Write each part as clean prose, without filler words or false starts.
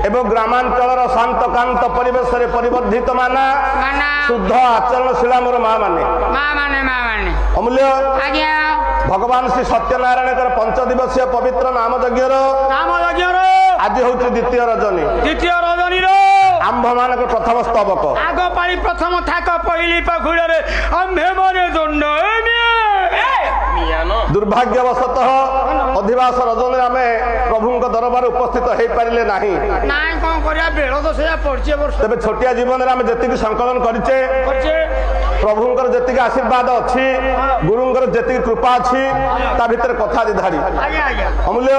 এবং গ্রামাঞ্চলর শান্ত কান্ত পরিবেশে পরিবর্ধিত মানা শুদ্ধ আচরণশীল আমার মা মানে অমূল্য ভগবান শ্রী সত্যনারায়ণଙ୍କର পঞ্চদিবসীয় পবিତ୍ର নাম যজ্ঞର ଆଜି ହଉଛି ଦ୍ୱିତୀୟ ରଜନୀ ଆମ୍ଭ ମାନଙ୍କ ପ୍ରଥମ ସ୍ତବକ ଆଗ ପାଳି ପ୍ରଥମ ଥାକ ପହିଲି ପଖୁଡ଼ରେ ଆମ୍ଭେମାନେ ଦଣ୍ଡ ଦୁର୍ଭାଗ୍ୟବଶତଃ ଅଧିବାସ ରଜନୀରେ ଆମେ ପ୍ରଭୁଙ୍କ ଦରବାରରେ ଉପସ୍ଥିତ ହେଇପାରିଲେ ନାହିଁ। କଣ କରିବା ବେଳ ତ ସେଇଆ ପଡିଛି ତେବେ ଛୋଟିଆ ଜୀବନରେ ଆମେ ଯେତିକି ସଂକଳନ କରିଛେ ପ୍ରଭୁଙ୍କର ଯେତିକି ଆଶୀର୍ବାଦ ଅଛି ଗୁରୁଙ୍କର ଯେତିକି କୃପା ଅଛି ତା ଭିତରେ କଥା ଧାଡ଼ି ଅମୂଲ୍ୟ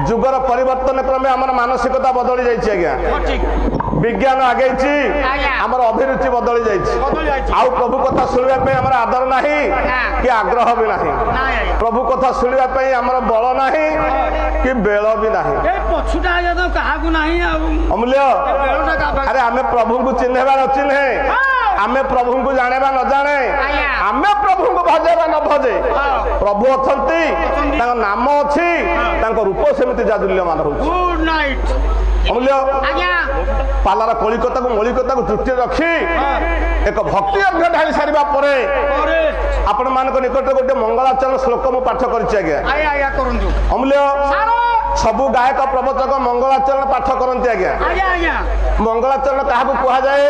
ଯୁଗର ପରିବର୍ତ୍ତନ କ୍ରମେ ଆମର ମାନସିକତା ବଦଳି ଯାଇଛି ଆଜ୍ଞା ବିଜ୍ଞାନ ଆଗେଇଛି ଆମର ଅଭିରୁଚି ବଦଳି ଯାଇଛି ଆଉ ପ୍ରଭୁ କଥା ଶୁଣିବା ପାଇଁ ଆମର ଆଦର ନାହିଁ କି ଆଗ୍ରହ ବି ନାହିଁ ପ୍ରଭୁ କଥା ଶୁଣିବା ପାଇଁ ଆମର ବଳ ନାହିଁ କି ବେଳ ବି ନାହିଁ ଅମୂଲ୍ୟ ଆରେ ଆମେ ପ୍ରଭୁଙ୍କୁ ଚିହ୍ନେବା ନ ଚିହ୍ନେ ଆମେ ପ୍ରଭୁଙ୍କୁ ଜାଣିବା ନ ଜାଣେ ଆମେ ପ୍ରଭୁଙ୍କୁ ଭଜେ ବା ନ ଭଜେ ପ୍ରଭୁ ଅଛନ୍ତି ତାଙ୍କ ନାମ ଅଛି ତାଙ୍କ ରୂପ ସେମିତି ଜାଜୁଲ୍ୟମାନ ହଉଛି ଅମୂଲ୍ୟ ପାଲାର କଳିକତାକୁ ମୌଳିକତାକୁ ଦୃଷ୍ଟିରେ ରଖି ଏକ ଭକ୍ତି ଅର୍ଘ ଢାଳି ସାରିବା ପରେ ଆପଣ ମାନଙ୍କ ନିକଟରେ ଗୋଟେ ମଙ୍ଗଳାଚରଣ ଶ୍ଲୋକ ମୁଁ ପାଠ କରିଛି ଆଜ୍ଞା ଅମୂଲ୍ୟ ସବୁ ଗାୟକ ପ୍ରବଚକ ମଙ୍ଗଳାଚରଣ ପାଠ କରନ୍ତି ଆଜ୍ଞା ମଙ୍ଗଳାଚରଣ କାହାକୁ କୁହାଯାଏ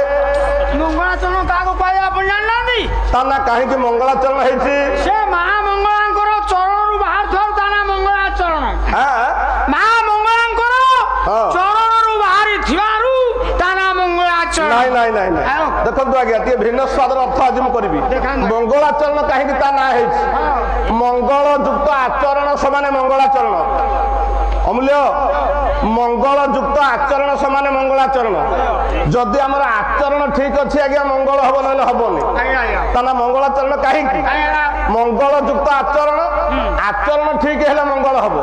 ତା ନା କାହିଁକି ମଙ୍ଗଳାଚରଣ ହେଇଛି ସେ ମହାମଙ୍ଗଳାଙ୍କର ଚରଣରୁ ବାହାରୁଥିବାରୁ ତା ନା ମଙ୍ଗଳାଚରଣ ମହାମଙ୍ଗଳାଙ୍କର ଚରଣରୁ ବାହାରିଥିବାରୁ ତା ନା ମଙ୍ଗଳାଚରଣ ନାଇଁ ଦେଖନ୍ତୁ ଆଜ୍ଞା ଟିକେ ଭିନ୍ନ ସ୍ୱାଦର ଅର୍ଥ ଆଜି ମୁଁ କରିବି ମଙ୍ଗଳାଚରଣ କାହିଁକି ତା ନାଁ ହେଇଛି ମଙ୍ଗଳ ଯୁକ୍ତ ଆଚରଣ ସମାନେ ମଙ୍ଗଳାଚରଣ ଅମୂଲ୍ୟ ମଙ୍ଗଳ ଯୁକ୍ତ ଆଚରଣ ସମାନେ ମଙ୍ଗଳାଚରଣ ଯଦି ଆମର ଆଚରଣ ଠିକ ଅଛି ଆଜ୍ଞା ମଙ୍ଗଳ ହବ ନହେଲେ ହବନି ତା ନା ମଙ୍ଗଳାଚରଣ କାହିଁକି ମଙ୍ଗଳ ଯୁକ୍ତ ଆଚରଣ ଆଚରଣ ଠିକ ହେଲେ ମଙ୍ଗଳ ହବ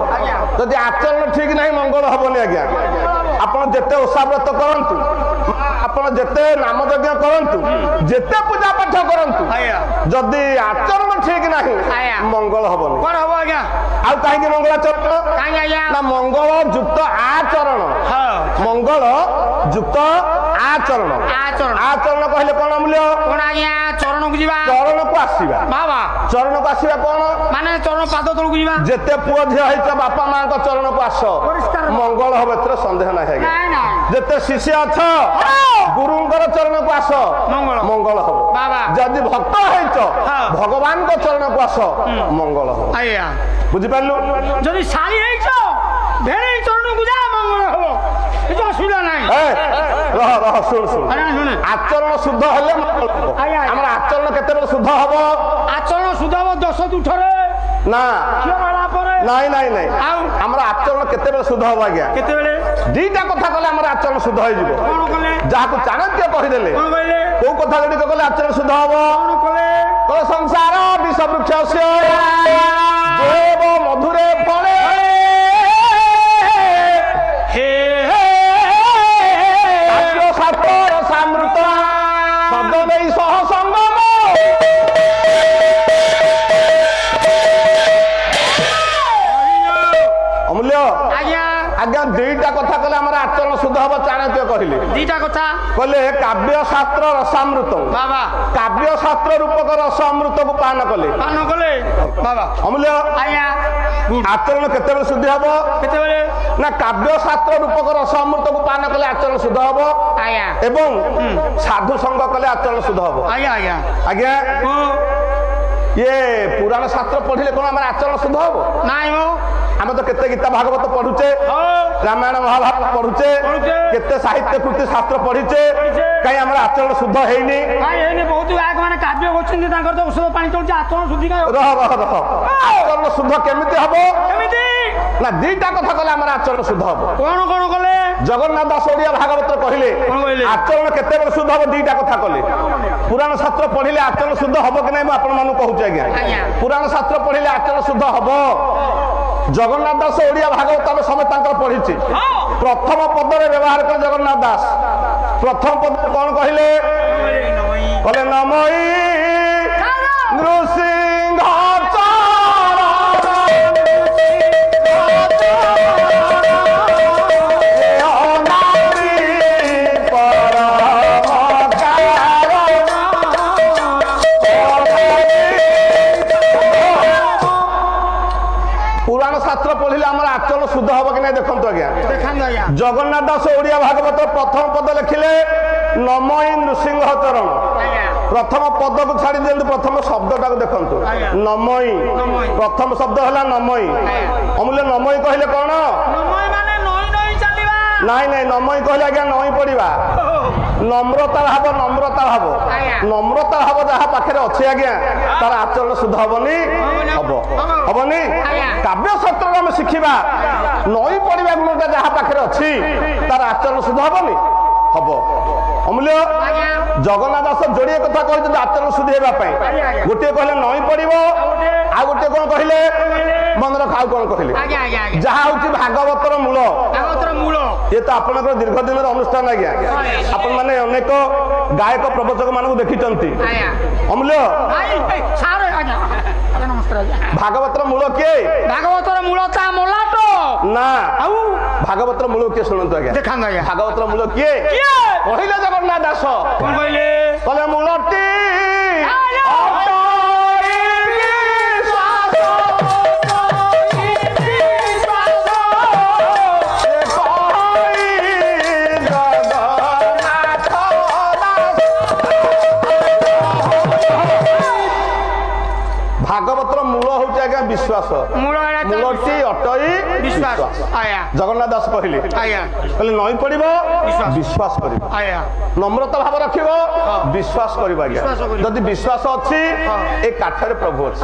ଯଦି ଆଚରଣ ଠିକ ନାହିଁ ମଙ୍ଗଳ ହବନି ଆଜ୍ଞା ଆପଣ ଯେତେ ଓଷାବ୍ରତ କରନ୍ତୁ ଆପଣ ଯେତେ ନାମ ଯଜ୍ଞ କରନ୍ତୁ ଯେତେ ପୂଜା ପାଠ କରନ୍ତୁ ଯଦି ଆଚରଣ ଠିକ ନାହିଁ ମଙ୍ଗଳ ହବନି ଆଉ କାହିଁକି ମଙ୍ଗଳାଚରଣ ନା ମଙ୍ଗଳ ଯୁକ୍ତ ଆଚରଣ ମଙ୍ଗଳ ଯୁକ୍ତ ଆଚରଣ ଆଚରଣ କହିଲେ କଣ ଅମୂଲ୍ୟ ଚରଣକୁ ଯିବା ଚରଣକୁ ଆସିବା ଚରଣକୁ ଆସିବା କଣ ମାନେ ଚରଣ ପାଦ ତଳକୁ ଯିବା ଯେତେ ପୁଅ ଝିଅ ହେଇଛ ବାପା ମାଙ୍କ ଚରଣକୁ ଆସ ମଙ୍ଗଳ ହବ ଏଥିରେ ସନ୍ଦେହ ନାହିଁ ଆଜ୍ଞା ଯେତେ ଶିଷ୍ୟ ଅଛ ଗୁରୁଙ୍କର ଚରଣକୁ ଆସ ମଙ୍ଗଳ ହବ ଯଦି ଭକ୍ତ ହେଇଛ ଭଗବାନଙ୍କ ଚରଣକୁ ଆସ ମଙ୍ଗଳ ହବ ବୁଝିପାରିଲୁ ଯଦି ଶାଳୀ ହେଇଛ ଭେଣେଇ ଚରଣକୁ ଯା ମଙ୍ଗଳ ହବ କିଛି ଅସୁବିଧା ନାହିଁ ରହ ଶୁଣ ଆଚରଣ ଶୁଦ୍ଧ ହେଲେ ଆମର ଆଚରଣ କେତେବେଳେ ଶୁଦ୍ଧ ହବ ଆଚରଣ ଶୁଦ୍ଧ ହବ 10 ତୁଠରେ ନା ପରେ ନାଇଁ ଆମର ଆଚରଣ କେତେବେଳେ ଶୁଦ୍ଧ ହବ ଆଜ୍ଞା କେତେବେଳେ ଦିଟା କଥା କଲେ ଆମର ଆଚରଣ ଶୁଦ୍ଧ ହେଇଯିବ ଯାହାକୁ ଚାଣକ୍ୟ କହିଦେଲେ କୋଉ କଥା ଗୁଡ଼ିକ କଲେ ଆଚରଣ ଶୁଦ୍ଧ ହବ ସଂସାର ବିଷ ବୃକ୍ଷ ଦେବ ମଧୁରେ ଫଳେ ସାମୃତ ଶବ୍ଦ ଦେଇ ସହ ସଙ୍ଗମ ଅମୂଲ୍ୟ ଆଜ୍ଞା ଦିଟା କଥା କଲେ ଆମର ଆଚରଣ ଶୁଦ୍ଧ ହବ ଚାଣକ୍ୟ କହିଲେ ଦିଟା କଥା କହିଲେ କାବ୍ୟ ଶାସ୍ତ୍ର ରସାମୃତ କାବ୍ୟ ଶାସ୍ତ୍ର ରୂପକ ରସ ଅମୃତକୁ ପାନ କଲେ ଅମୂଲ୍ୟ ଆଚରଣ କେତେବେଳେ ଶୁଦ୍ଧି ହବ କେତେବେଳେ ନା କାବ୍ୟ ଶାସ୍ତ୍ର ରୂପକ ରସ ଅମୃତକୁ ପାନ କଲେ ଆଚରଣ ଶୁଦ୍ଧ ହବ ଏବଂ ସାଧୁ ସଙ୍ଗ କଲେ ଆଚରଣ ଶୁଦ୍ଧ ହବ ଆଜ୍ଞା ଇଏ ପୁରାଣ ଶାସ୍ତ୍ର ପଢିଲେ କଣ ଆମର ଆଚରଣ ଶୁଦ୍ଧ ହବ ନାଇଁ ଆମେ ତ କେତେ ଗୀତା ଭାଗବତ ପଢୁଛେ ରାମାୟଣ ମହାଭାରତ ପଢୁଛେ କେତେ ସାହିତ୍ୟ କୃତି ଶାସ୍ତ୍ର ପଢିଛେ କାହିଁ ଆମର ଆଚରଣ ଶୁଦ୍ଧ ହେଇନି ବହୁତ ମାନେ କାବ୍ୟ କରୁଛନ୍ତି ତାଙ୍କର ତ ଔଷଧ ପାଣି ଚଳୁଛି ଆଚରଣ ଶୁଦ୍ଧି ରହ ଆଚରଣ ଶୁଦ୍ଧ କେମିତି ହବ ନା ଦିଟା କଥା କଲେ ଆମର ଆଚରଣ ଶୁଦ୍ଧ ହବ କଣ କଲେ ଜଗନ୍ନାଥ ଦାସ ଓଡିଆ ଭାଗବତ କହିଲେ ଆଚରଣ କେତେବେଳେ ଶୁଦ୍ଧ ହବ ଦିଟା କଥା କଲେ ପୁରାଣ ଶାସ୍ତ୍ର ପଢିଲେ ଆଚରଣ ଶୁଦ୍ଧ ହବ କି ନାହିଁ ମୁଁ ଆପଣ ମାନଙ୍କୁ କହୁଛି ଆଜ୍ଞା ପୁରାଣ ଶାସ୍ତ୍ର ପଢିଲେ ଆଚରଣ ଶୁଦ୍ଧ ହବ ଜଗନ୍ନାଥ ଦାସ ଓଡିଆ ଭାଗବତ ଆମେ ସମସ୍ତଙ୍କର ପଢିଛି ପ୍ରଥମ ପଦରେ ବ୍ୟବହାର କଲେ ଜଗନ୍ନାଥ ଦାସ ପ୍ରଥମ ପଦରେ କଣ କହିଲେ ନମଇ ନୃସିଂହ ଦେଖନ୍ତୁ ଆଜ୍ଞା ଦେଖାନ୍ତୁ ଆଜ୍ଞା ଜଗନ୍ନାଥ ଦାସ ଓଡ଼ିଆ ଭାଗବତ ପ୍ରଥମ ପଦ ଲେଖିଲେ ନମଇ ନୃସିଂହ ଚରଣ ଆଜ୍ଞା ପ୍ରଥମ ପଦକୁ ଛାଡ଼ି ଦିଅନ୍ତୁ ପ୍ରଥମ ଶବ୍ଦଟାକୁ ଦେଖନ୍ତୁ ନମଇ ପ୍ରଥମ ଶବ୍ଦ ହେଲା ନମଇ ଅମୂଲ୍ୟ ନମଇ କହିଲେ କଣ ନମଇ ମାନେ ନଈ ନଈ ଚାଲିବା ନାଇଁ ନାଇଁ ନମଇ କହିଲେ ଆଜ୍ଞା ନଈ ପଡ଼ିବା নম্রতা ভাব নম্রতা ভাব নম্রতা ভাব যাহা পাখে অছি আজ্ঞা তার আচরণ শুদ্ধ হবনি হব হবনি কাব্য শাস্ত্রে আমি শিখিবা নই পড়িবা গুণটা যাহা পাখে অছি তার আচরণ শুদ্ধ হবনি হব অমূল্য জগন্নাথ দাস যোড়িয়ে কথা কহিছেন আচরণ শুদ্ধি হওয়া গোটিয়ে কহিলে নই পড়িব আর গোটিয়ে কোন কহিলে মনে রখ আর কোন কহিলে যাহা হচ্ছে ভাগবতর মূল ये तो आपण दीर्घ दिन अनुष्ठान आज्ञा आपण मैंने अनेक गायक प्रवचक मान देखी अमूल्य भागवतर मूल किए भागवतर मूल मलाट ना भागवतर मूल किए शुणु आज्ञा देखा भागवतर मूल किए कहले जगन्नाथ दास कहले मूलटी भागवतर मूल हूँ आज्ञा विश्वास मूलटी अटई विश्वास जगन्नाथ दास कहले कहले नई पड़ विश्वास कर नम्रता भाव रख विश्वास कर जदि विश्वास अच्छी ए काठरे प्रभु अच्छी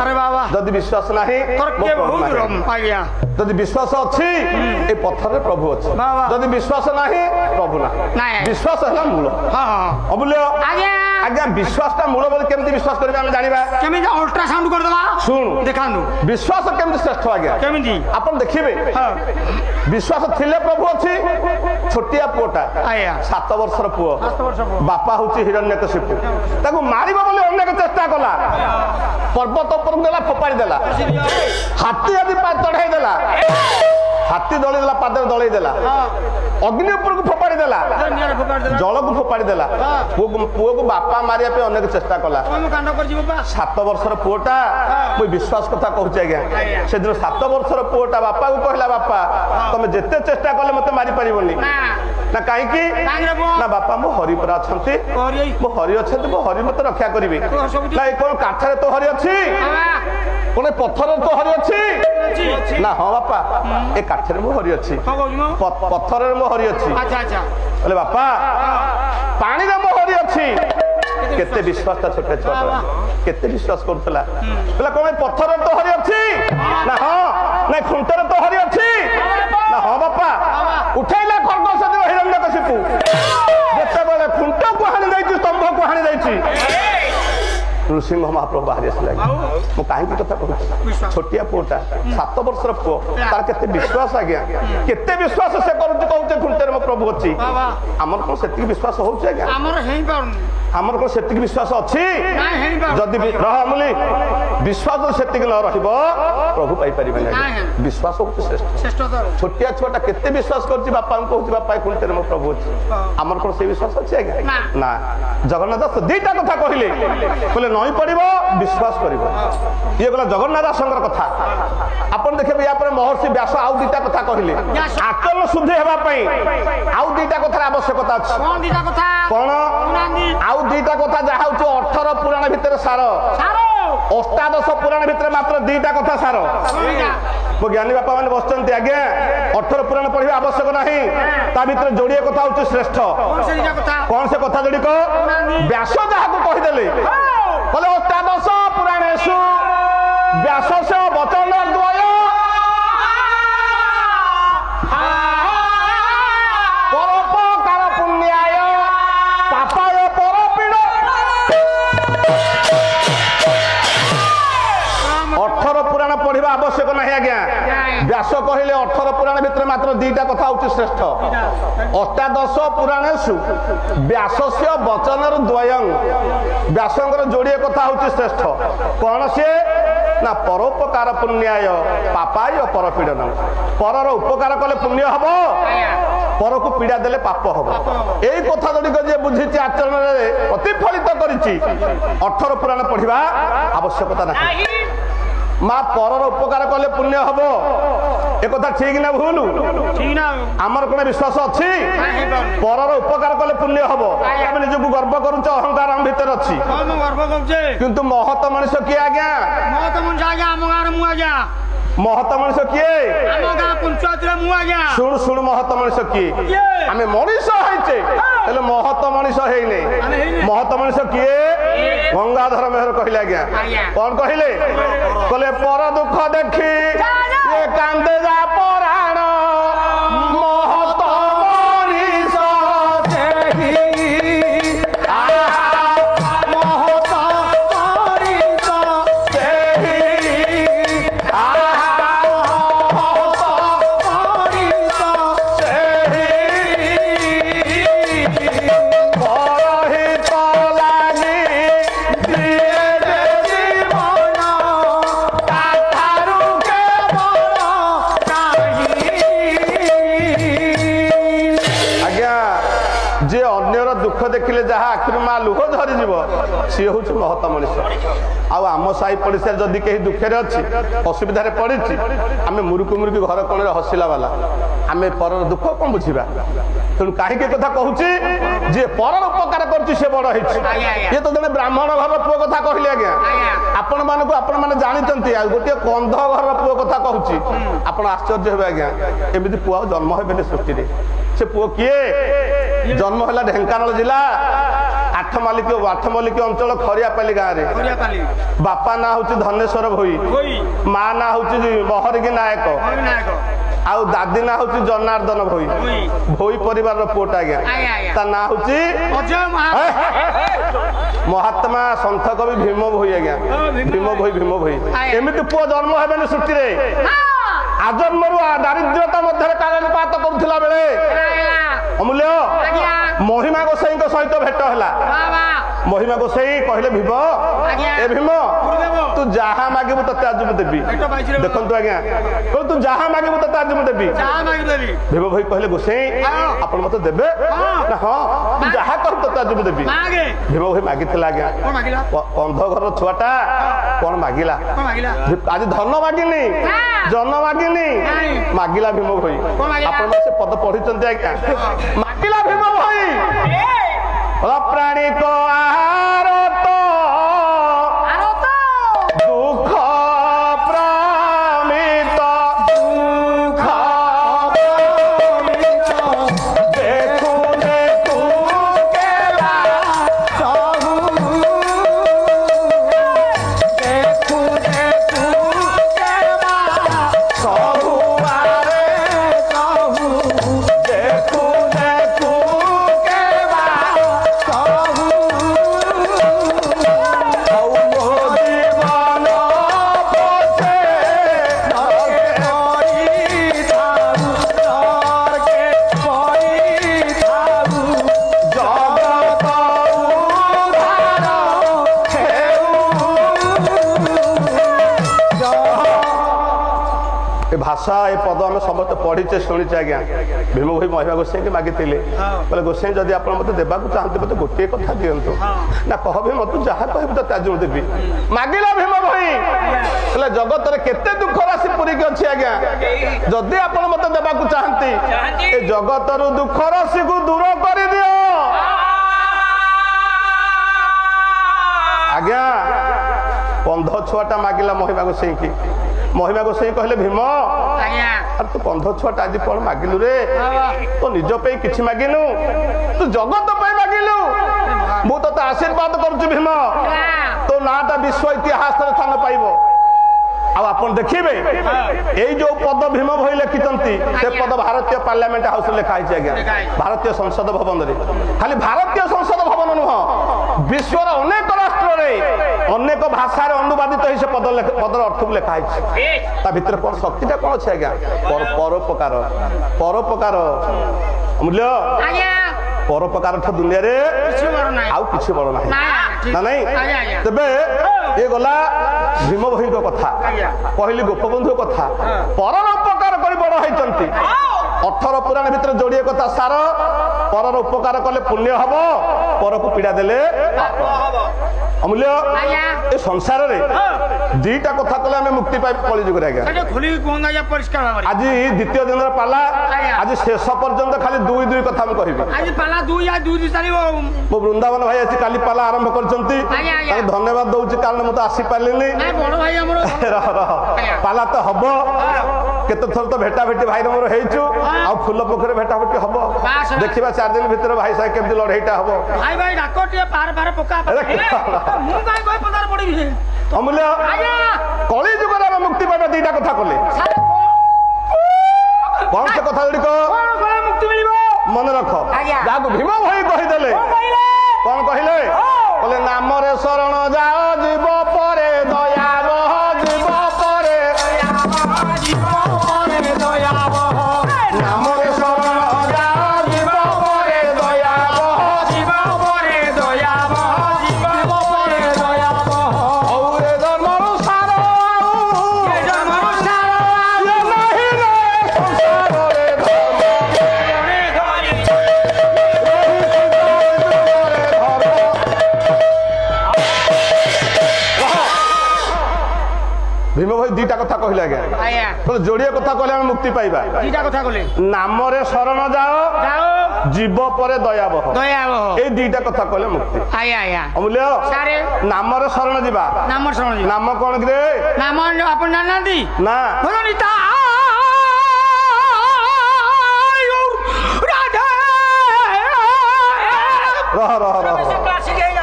जदि विश्वास नहीं जदि विश्वास अच्छी ए पत्थर प्रभु अच्छी जदि विश्वास नहीं प्रभु ना विश्वास है मूल अमूल्य आज्ञा विश्वास मूल बोली केमती विश्वास करेंगे आम जाना केमी अल्ट्रासाउंड कर दवा शुणु देखा विश्वास केमती श्रेष्ठ आज्ञा केमती आप देखिए विश्वास थिले प्रभु अच्छी छोटिया पुओटा 7 वर्षर पुओ बापा हूँ हिरण्यकशिपु ताकू मारिब बोली अनेक चेष्टा कला पर्वत उपर देला फोपाड़ी देला हाथी आदि चढ़ाई देला हाथी दलई देला पादर दलई देला अग्नि उपर को फोपाड़ी देला जल को फोपाड़ी देला पुओ को बापा मारिया पे अनेक चेष्टा कला 7 वर्षर पुओटा मुझे विश्वास कथा कहूँ आज्ञा से दिन 7 वर्षर पुओटा बापा को कहला बापा तुम जिते चेष्टा कले मत मारी पारिबनी ना कहीं ना बापा मो हरि पर अच्छा मो हरि अच्छा मो हरि मत रक्षा करी ना कौन काठरे तो हरि अच्छी कौन पत्थर तो हरि अच्छी ना हाँ बापा ए काठरे मो हरि अच्छी पत्थर मो हरि अच्छी बोले बापा पानी रे मो हरि अच्छी केते विश्वास था छोटे छोटे केते विश्वास करथला बोला कौन पत्थर तो हरि अच्छी ना हाँ ना खुंटर तो हरि अच्छी ना हाँ बापा उठैला खरगोश दिन हिरण्यकशिपु जेते बेले खुंट को हानि जाइछि स्तंभ को हानि जाइछि नृसिंह महाप्रभु बाहरी आसला मु कहीं कथा कहूँ छोटिया पुओटा 7 वर्षर पुओ तार केते विश्वास आज्ञा केते विश्वास से करूँ कहूँ खुंटेर मो प्रभु अच्छी आमर कौन से विश्वास होउछ आज्ञा आमर कौन से विश्वास अच्छी जदि रही विश्वास से न प्रभु पाई पारे विश्वास हूँ श्रेष्ठ छोटिया छुआटा केते विश्वास कर बापा कहूँ बापा खुंटेर मो प्रभु अच्छी आमर कौन से विश्वास अच्छी आज्ञा ना जगन्नाथ दास दुईटा कथा कहले बोले नई पड़ विश्वास कर ये गला जगन्नाथ दासंकर कथा आपन देखिए या महर्षि व्यास आउ दुईटा कथा कहले आचरण शुद्धि हेबापई आउ दुईटा कथार आवश्यकता अछि कोन आउ दुईटा कथा जहा होछ 18 पुराण भितर सार अष्टादश पुराण भितर मात्र दुईटा कथा सार मो ज्ञानी बापा मैंने बसचंती आज्ञा 18 पुराण पढ़िबा आवश्यक नहीं ता भितर जोड़िए कथा होछ श्रेष्ठ कौन से कथा जोड़ी को व्यास जहा को कहिदेले बोले अष्टादश पुराणेषु व्यासस्य वचन द्वय परोपकार पुण्याय पापाय परपीड़ 18 पुराण पढ़िबा आवश्यक नहीं आज्ञा व्यास कहले 18 पुराण भितर मात्र दुईटा कथा होची श्रेष्ठ अष्टादश पुराणेषु व्यासस्य वचनर द्वयं व्यासंकर जोड़िए कथा होची श्रेष्ठ कौन से ना परोपकार पुण्याय पापाय परपीड़न परर उपकार कले पुण्य हम पर को पीड़ा देले पाप हम यही कथा जोड़ी जे बुझी आचरण प्रतिफलित करिछि 18 पुराण पढ़िबा आवश्यकता नहीं माँ परर उपकार कले पुण्य हम একথা ঠিক না ভুল? ঠিক না আমার কোন বিশ্বাস ଅଛି পরর উপকার কলে পুণ্য হব? আমি নিজକୁ গর্ব করুছ, অহংকার আম ভিতরে ଅଛି, ମୁଁ ଗର୍ବ କରୁଛେ কিন্তু মহৎ মଣିষ কিଏ আজ্ঞা? ମହତ ମଣିଷ ଆଜ୍ଞା ଆମ ଗାଁରେ ମୁଁ ଆଜ୍ଞା মহৎ মଣିষ কিଏ? ଆମ ଗାଁ ପଞ୍ଚାୟତରେ ମୁଁ ଆଜ୍ଞା শুণ শুণ মহৎ মଣିষ কিଏ? আমি মଣିষ হয়েছে ହେଲେ মহৎ মଣିষ ହେଇନେ। মহৎ মଣିষ কিଏ? গঙ্গাধর মেহর কহিলে আজ্ঞা। কোন কহিলে? কলে পর দুঃখ দেখি এ কান্দে যা পরাণ মহৎ মনিষ দেহি। মহৎ মনিষ দেহি। মহৎ মনিষ দেহি। পরহিত লাগি দিয়ে দে জীবন তাহারু কেবল নাহি। আজ্ঞা, যে অন্যর দুঃখ দেখিলে যাহা আখির মা লুহ ঝরিଯିବ ସିଏ ହଉଛି ମହତ ମଣିଷ। ଆଉ ଆମ ସାହି ପଡ଼ିଶାରେ ଯଦି କେହି ଦୁଃଖରେ ଅଛି, ଅସୁବିଧାରେ ପଡ଼ିଛି, ଆମେ ମୁରୁକୁ ମୁରୁକି ଘର କୋଣରେ ହସିଲା ବାଲା, ଆମେ ପରର ଦୁଃଖ କଣ ବୁଝିବା? ତେଣୁ କାହିଁକି କଥା କହୁଛି? ଯିଏ ପରର ଉପକାର କରୁଛି ସେ ବଡ ହେଇଛି। ଇଏ ତ ଜଣେ ବ୍ରାହ୍ମଣ ଘରର ପୁଅ କଥା କହିଲେ ଆଜ୍ଞା। ଆପଣମାନଙ୍କୁ ଆପଣମାନେ ଜାଣିଛନ୍ତି, ଆଉ ଗୋଟିଏ କନ୍ଧ ଘରର ପୁଅ କଥା କହୁଛି। ଆପଣ ଆଶ୍ଚର୍ଯ୍ୟ ହେବେ ଆଜ୍ଞା, ଏମିତି ପୁଅ ଆଉ ଜନ୍ମ ହେବେନି ସୃଷ୍ଟିରେ। ସେ ପୁଅ କିଏ? ଜନ୍ମ ହେଲା ଢେଙ୍କାନାଳ ଜିଲ୍ଲା ଆଠମଲ୍ଲିକ ଅଞ୍ଚଳ ଖରିଆପାଲି ଗାଁରେ। ବାପା ନାଁ ହଉଛି ଧନେଶ୍ୱର ଭୋଇ, ମା ନାଁ ହଉଛି ବହରଗି ନାୟକ, ଆଉ ଦାଦି ନାଁ ହଉଛି ଜନାର୍ଦ୍ଦନ ଭୋଇ। ଭୋଇ ପରିବାରର ପୁଅଟା ଆଜ୍ଞା। ତା ନାଁ ହଉଛି ମହାତ୍ମା ସନ୍ଥ କବି ଭୀମ ଭୋଇ ଆଜ୍ଞା। ଭୀମ ଭୋଇ। ଏମିତି ପୁଅ ଜନ୍ମ ହେବେନି ସୃଷ୍ଟିରେ। ଆଜନ୍ମରୁ ଦାରିଦ୍ର୍ୟତା ମଧ୍ୟରେ କାଳନିପାତ କରୁଥିଲା ବେଳେ ଅମୂଲ୍ୟ ମହିମା ଗୋସାଇଙ୍କ ସହିତ ଭେଟ ହେଲା। ମହିମା ଗୋସାଇ କହିଲେ, ଭୀମ, ଏ ଭୀମ, ତୁ ଯାହା ମାଗିବୁ ତତେ ଆଜି ମୁଁ ଦେବି। ଦେଖନ୍ତୁ ଆଜ୍ଞା, ତୁ ଯାହା ମାଗିବୁ ତତେ ଆଜି ମୁଁ ଦେବି। ଭୀମ ଭାଇ କହିଲେ, ଗୋସାଇ ଆପଣ ମତେ ଦେବେ? ନା ହଁ, ତୁ ଯାହା କହିବୁ ତତେ ଆଜି ମୁଁ ଦେବି। ଭୀମ ଭାଇ ମାଗିଥିଲା ଆଜ୍ଞା। କନ୍ଧ ଘରର ଛୁଆଟା କଣ ମାଗିଲା? ଆଜି ଧନ ମାଗିନି, ଜନ ମାଗିନି, ମାଗିଲା ଭୀମ ଭାଇ। ଆପଣ ସେ ପଦ ପଢିଛନ୍ତି ଆଜ୍ଞା। ମାଗିଲା ଭୀମ ଭାଇ, ଅପ୍ରାଣିକ ଆହାର ଦୁଃଖ ପ୍ରମିତ, ଦୁଃଖ ପ୍ରମିତ, ଦେଖୁ ଦେଖୁ କେବା ସବୁ, ଦେଖୁ ଦେଖୁ କେବା ସବୁ ଆରେ ସବୁ, ଦେଖୁ ଦେଖୁ କେବା ସବୁ। ଆଉ ମୋ ଜୀବନ ପଛେ ପଡ଼ିଥାଉ, ନରକେ ପଡ଼ିଥାଉ, ଜଗତ ଉଦ୍ଧାର ହେଉ। ଏ ଭାଷା, ଏ ପଦ ଆମେ ସମସ୍ତେ ପଢିଛେ, ଶୁଣିଛେ ଆଜ୍ଞା। ଭୀମ ଭାଇ ମହିମା ଗୋସାଇଁକି ମାଗିଥିଲେ, କହିଲେ, ଗୋସାଇଁ ଯଦି ଆପଣ ମତେ ଦେବାକୁ ଚାହାନ୍ତି ମତେ ଗୋଟିଏ କଥା ଦିଅନ୍ତୁ। ନା କହ ଭୀମ, ତୁ ଯାହା କହିବୁ ତତେ ଆଜି ମୁଁ ଦେବି। ମାଗିଲା ଭୀମ ଭାଇ, ହେଲେ ଜଗତରେ କେତେ ଦୁଃଖ ରାଶି ପୁରିକି ଅଛି ଆଜ୍ଞା। ଯଦି ଆପଣ ମତେ ଦେବାକୁ ଚାହାନ୍ତି, ଏ ଜଗତରୁ ଦୁଃଖ ରାଶିକୁ ଦୂର କରିଦିଅ। ଆଜ୍ଞା, କନ୍ଧ ଛୁଆଟା ମାଗିଲା ମହିମା ଗୋସାଇଁକି। ମହିମା ଗୋସାଇଁ କହିଲେ, ଭୀମ, ଆରେ ତୁ କନ୍ଧ ଛୁଆଟା ଆଜି କଣ ମାଗିଲୁ ରେ? ତୁ ନିଜ ପାଇଁ କିଛି ମାଗିନୁ, ତୁ ଜଗତ ପାଇଁ ମାଗିଲୁ। ମୁଁ ତତେ ଆଶୀର୍ବାଦ କରୁଛି ଭୀମ, ତୋ ନାଁଟା ବିଶ୍ୱ ଇତିହାସରେ ସ୍ଥାନ ପାଇବ। ଆଉ ଆପଣ ଦେଖିବେ, ଏଇ ଯୋଉ ପଦ ଭୀମ ଭୋଇ ଲେଖିଛନ୍ତି, ସେ ପଦ ଭାରତୀୟ ପାର୍ଲାମେଣ୍ଟ ହାଉସରେ ଲେଖା ହେଇଛି ଆଜ୍ଞା, ଭାରତୀୟ ସଂସଦ ଭବନରେ। ଖାଲି ଭାରତୀୟ ସଂସଦ ଭବନ ନୁହଁ, ବିଶ୍ୱର ଅନେକ ରାଷ୍ଟ୍ରରେ ଅନେକ ଭାଷାରେ ଅନୁବାଦିତ ହେଇ ସେ ପଦର ଅର୍ଥକୁ ଲେଖା ହେଇଛି। ତା ଭିତରେ କଣ ଶକ୍ତିଟା କଣ ଅଛି ଆଜ୍ଞା? ପରୋପକାର। ପରୋପକାର ଅମୂଲ୍ୟ, ପରୋପକାର ଠୁ ଦୁନିଆରେ ଆଉ କିଛି ବଡ ନାହିଁ, ନା ନାଇଁ? ତେବେ ଏ ଗଲା ଭୀମ ଭୋଇଙ୍କ କଥା, କହିଲି ଗୋପବନ୍ଧୁ କଥା। ପରର ଉପକାର କରି ବଡ ହେଇଛନ୍ତି। 18 ପୁରାଣ ଭିତରେ ଯୋଡିଏ କଥା ସାର, ପରର ଉପକାର କଲେ ପୁଣ୍ୟ ହବ, ପରକୁ ପୀଡା ଦେଲେ ପାପ ହବ। ଅମୂଲ୍ୟ ଆଜ୍ଞା ଏ ସଂସାରରେ ଦିଟା କଥା କଲେ ଆମେ ମୁକ୍ତି ପାଇ କଳିଯୁଗରେ ଆଜ୍ଞା ସେଟା ଖୋଲିକି କୁହନ୍ତୁ ଆଜ୍ଞା ପରିଷ୍କାର ଭାବରେ ଆଜି ଦ୍ୱିତୀୟ ଦିନର ପାଲା ଆଜ୍ଞା। ଆଜି ଶେଷ ପର୍ଯ୍ୟନ୍ତ ଖାଲି ଦୁଇ କଥା ମୁଁ କହିବି ଆଜି ପାଲା ଦୁଇ ଚାଲିବ ମୋ ବୃନ୍ଦାବନ ଭାଇ ଆଜି କାଲି ପାଲା ଆରମ୍ଭ କରିଛନ୍ତି ଆଜ୍ଞା, ଆଜ୍ଞା। ତାଙ୍କୁ ଧନ୍ୟବାଦ ଦଉଛି କାରଣ ମୁଁ ତ ଆସିପାରିଲିନି ନାଇଁ ବଡ ଭାଇ ଆମର ରହ ପାଲା ତ ହବ କେତେ ଥର ତ ଭେଟା ଭେଟି ଭାଇର ମୋର ହେଇଛୁ ଆଉ ଫୁଲ ପୋଖରୀ ଭେଟା ଭେଟି ହବ ବାସ୍। ଦେଖିବା 4 ଦିନ ଭିତରେ ଭାଇ ସାଙ୍ଗେ କେମିତି ଲଢେଇଟା ହବ ଭାଇ ଭାଇ ଡାକ ଟିକେ ପାର ପକା ଆରେ କି ମୁଁ କାଇଁ କହି ପଦାରେ ପଡିବି ଅମୂଲ୍ୟ ଆଜ୍ଞା କଳି ଯୁଗରେ ଆମେ ମୁକ୍ତି ପାଇବା ଦିଟା କଥା କଲେ କଣ ସେ କଥା ଗୁଡ଼ିକ କଣ କଲେ ମୁକ୍ତି ମିଳିବ ମନେ ରଖ ଆଜ୍ଞା। ଯାହାକୁ ଭୀମ ଭାଇ କହିଦେଲେ କଣ କହିଲେ କହିଲେ ନାମରେ ଶରଣ ଯାଅ ଯିବ ପରେ ଦୟାବହ ଯିବ ପରେ ନାମରେ ଶରଣ ଯାଅ ଯିବ ପରେ ଦୟାବହ ହଉରେ ଧର୍ମର ସାର ଇଏ ନାହିଁ ରେ ସଂସାରରେ ଧର୍ମ ଭୀମ ଭାଇ ଦିଟା କଥା କହିଲେ ଆଜ୍ଞା ଆଜ୍ଞା କହିଲେ ଯୋଡିଏ କଥା କହିଲେ ଆମେ ମୁକ୍ତି ପାଇବା ଦିଟା କଥା କଲେ ନାମରେ ଶରଣ ଯାଅ ଯାଅ ଜୀବ ପରେ ଦୟାବହ ଦୟାବହ ଏଇ ଦିଟା କଥା କହିଲେ ମୁକ୍ତି ଆଜ୍ଞା ଆଜ୍ଞା ଅମୂଲ୍ୟ ସାରେ ନାମରେ ଶରଣ ଯିବା ନାମ ଶରଣ ନାମ କଣ କିରେ ନାମ ଆପଣ ଜାଣିନାହାନ୍ତି ନା ଭରଣିତା ରହ ରହ ରହ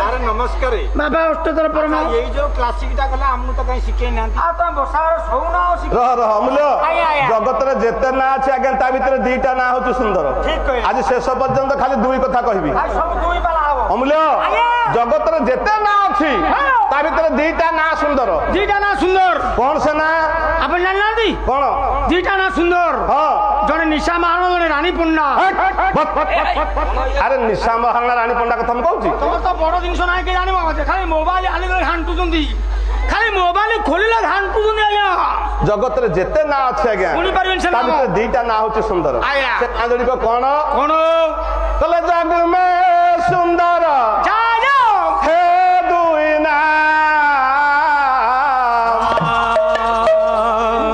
ଆରେ ନମସ୍କାର ବାବା ଅଷ୍ଟତର ପରମା ଏଇ ଯୋଉ କ୍ଲାସିକଟା କଲେ ଆମକୁ ତ କାହିଁ ଶିଖେଇ ନାହାନ୍ତି ଆଉ ତମ ବସାର ଶୋଉନ ଆଉ ରହ ରହ ଅମୂଲ୍ୟ ଆଜ୍ଞା, ଆଜ୍ଞା। ଜଗତରେ ଯେତେ ନାଁ ଅଛି ଆଜ୍ଞା ତା ଭିତରେ ଦିଟା ନାଁ ହଉଛି ସୁନ୍ଦର ଠିକ କହିଲେ। ଆଜି ଶେଷ ପର୍ଯ୍ୟନ୍ତ ଖାଲି ଦୁଇ କଥା କହିବି ସବୁ ଦୁଇ ପାଲା ହବ ଅମୂଲ୍ୟ ଆଜ୍ଞା। ଜଗତରେ ଯେତେ ନାଁ ଅଛି ତା ଭିତରେ ଦିଟା ନାଁ ସୁନ୍ଦର ଦିଟା ନା ସୁନ୍ଦର କଣ ସେ ନାଁ ଆପଣ ଜାଣିନାହାନ୍ତି କଣ ଦିଟା ନା ସୁନ୍ଦର ହଁ ଜଣେ ନିଶା ମହାରଣା ଜଣେ ରାଣୀ ପଣ୍ଡା ଆରେ ନିଶା ମହାରଣା ରାଣୀ ପଣ୍ଡା କଥା ମୁଁ କହୁଛି ତମର ତ ବଡ ଜିନିଷ ନାହିଁ କି ଜାଣିବ ଖାଲି ମୋବାଇଲ ଆଣିଲେ ଘାଣ୍ଟୁଛନ୍ତି ଖାଲି ମୋବାଇଲ ଖୋଲିଲେ ଘାଣ୍ଟୁଛନ୍ତି ଆଜ୍ଞା ଜଗତରେ ଯେତେ ନାଁ ଅଛି ଆଜ୍ଞା ଶୁଣିପାରିବେନି ସେ ତା ନାମ। ଭିତରେ ଦିଟା ନାଁ ହଉଛି ସୁନ୍ଦର ଆଜ୍ଞା। ସେ ନାଁ ଗୁଡ଼ିକ କଣ କଣ କହିଲେ ଜଗ ମେ ସୁନ୍ଦର ହେ ଦୁଇ ନାମ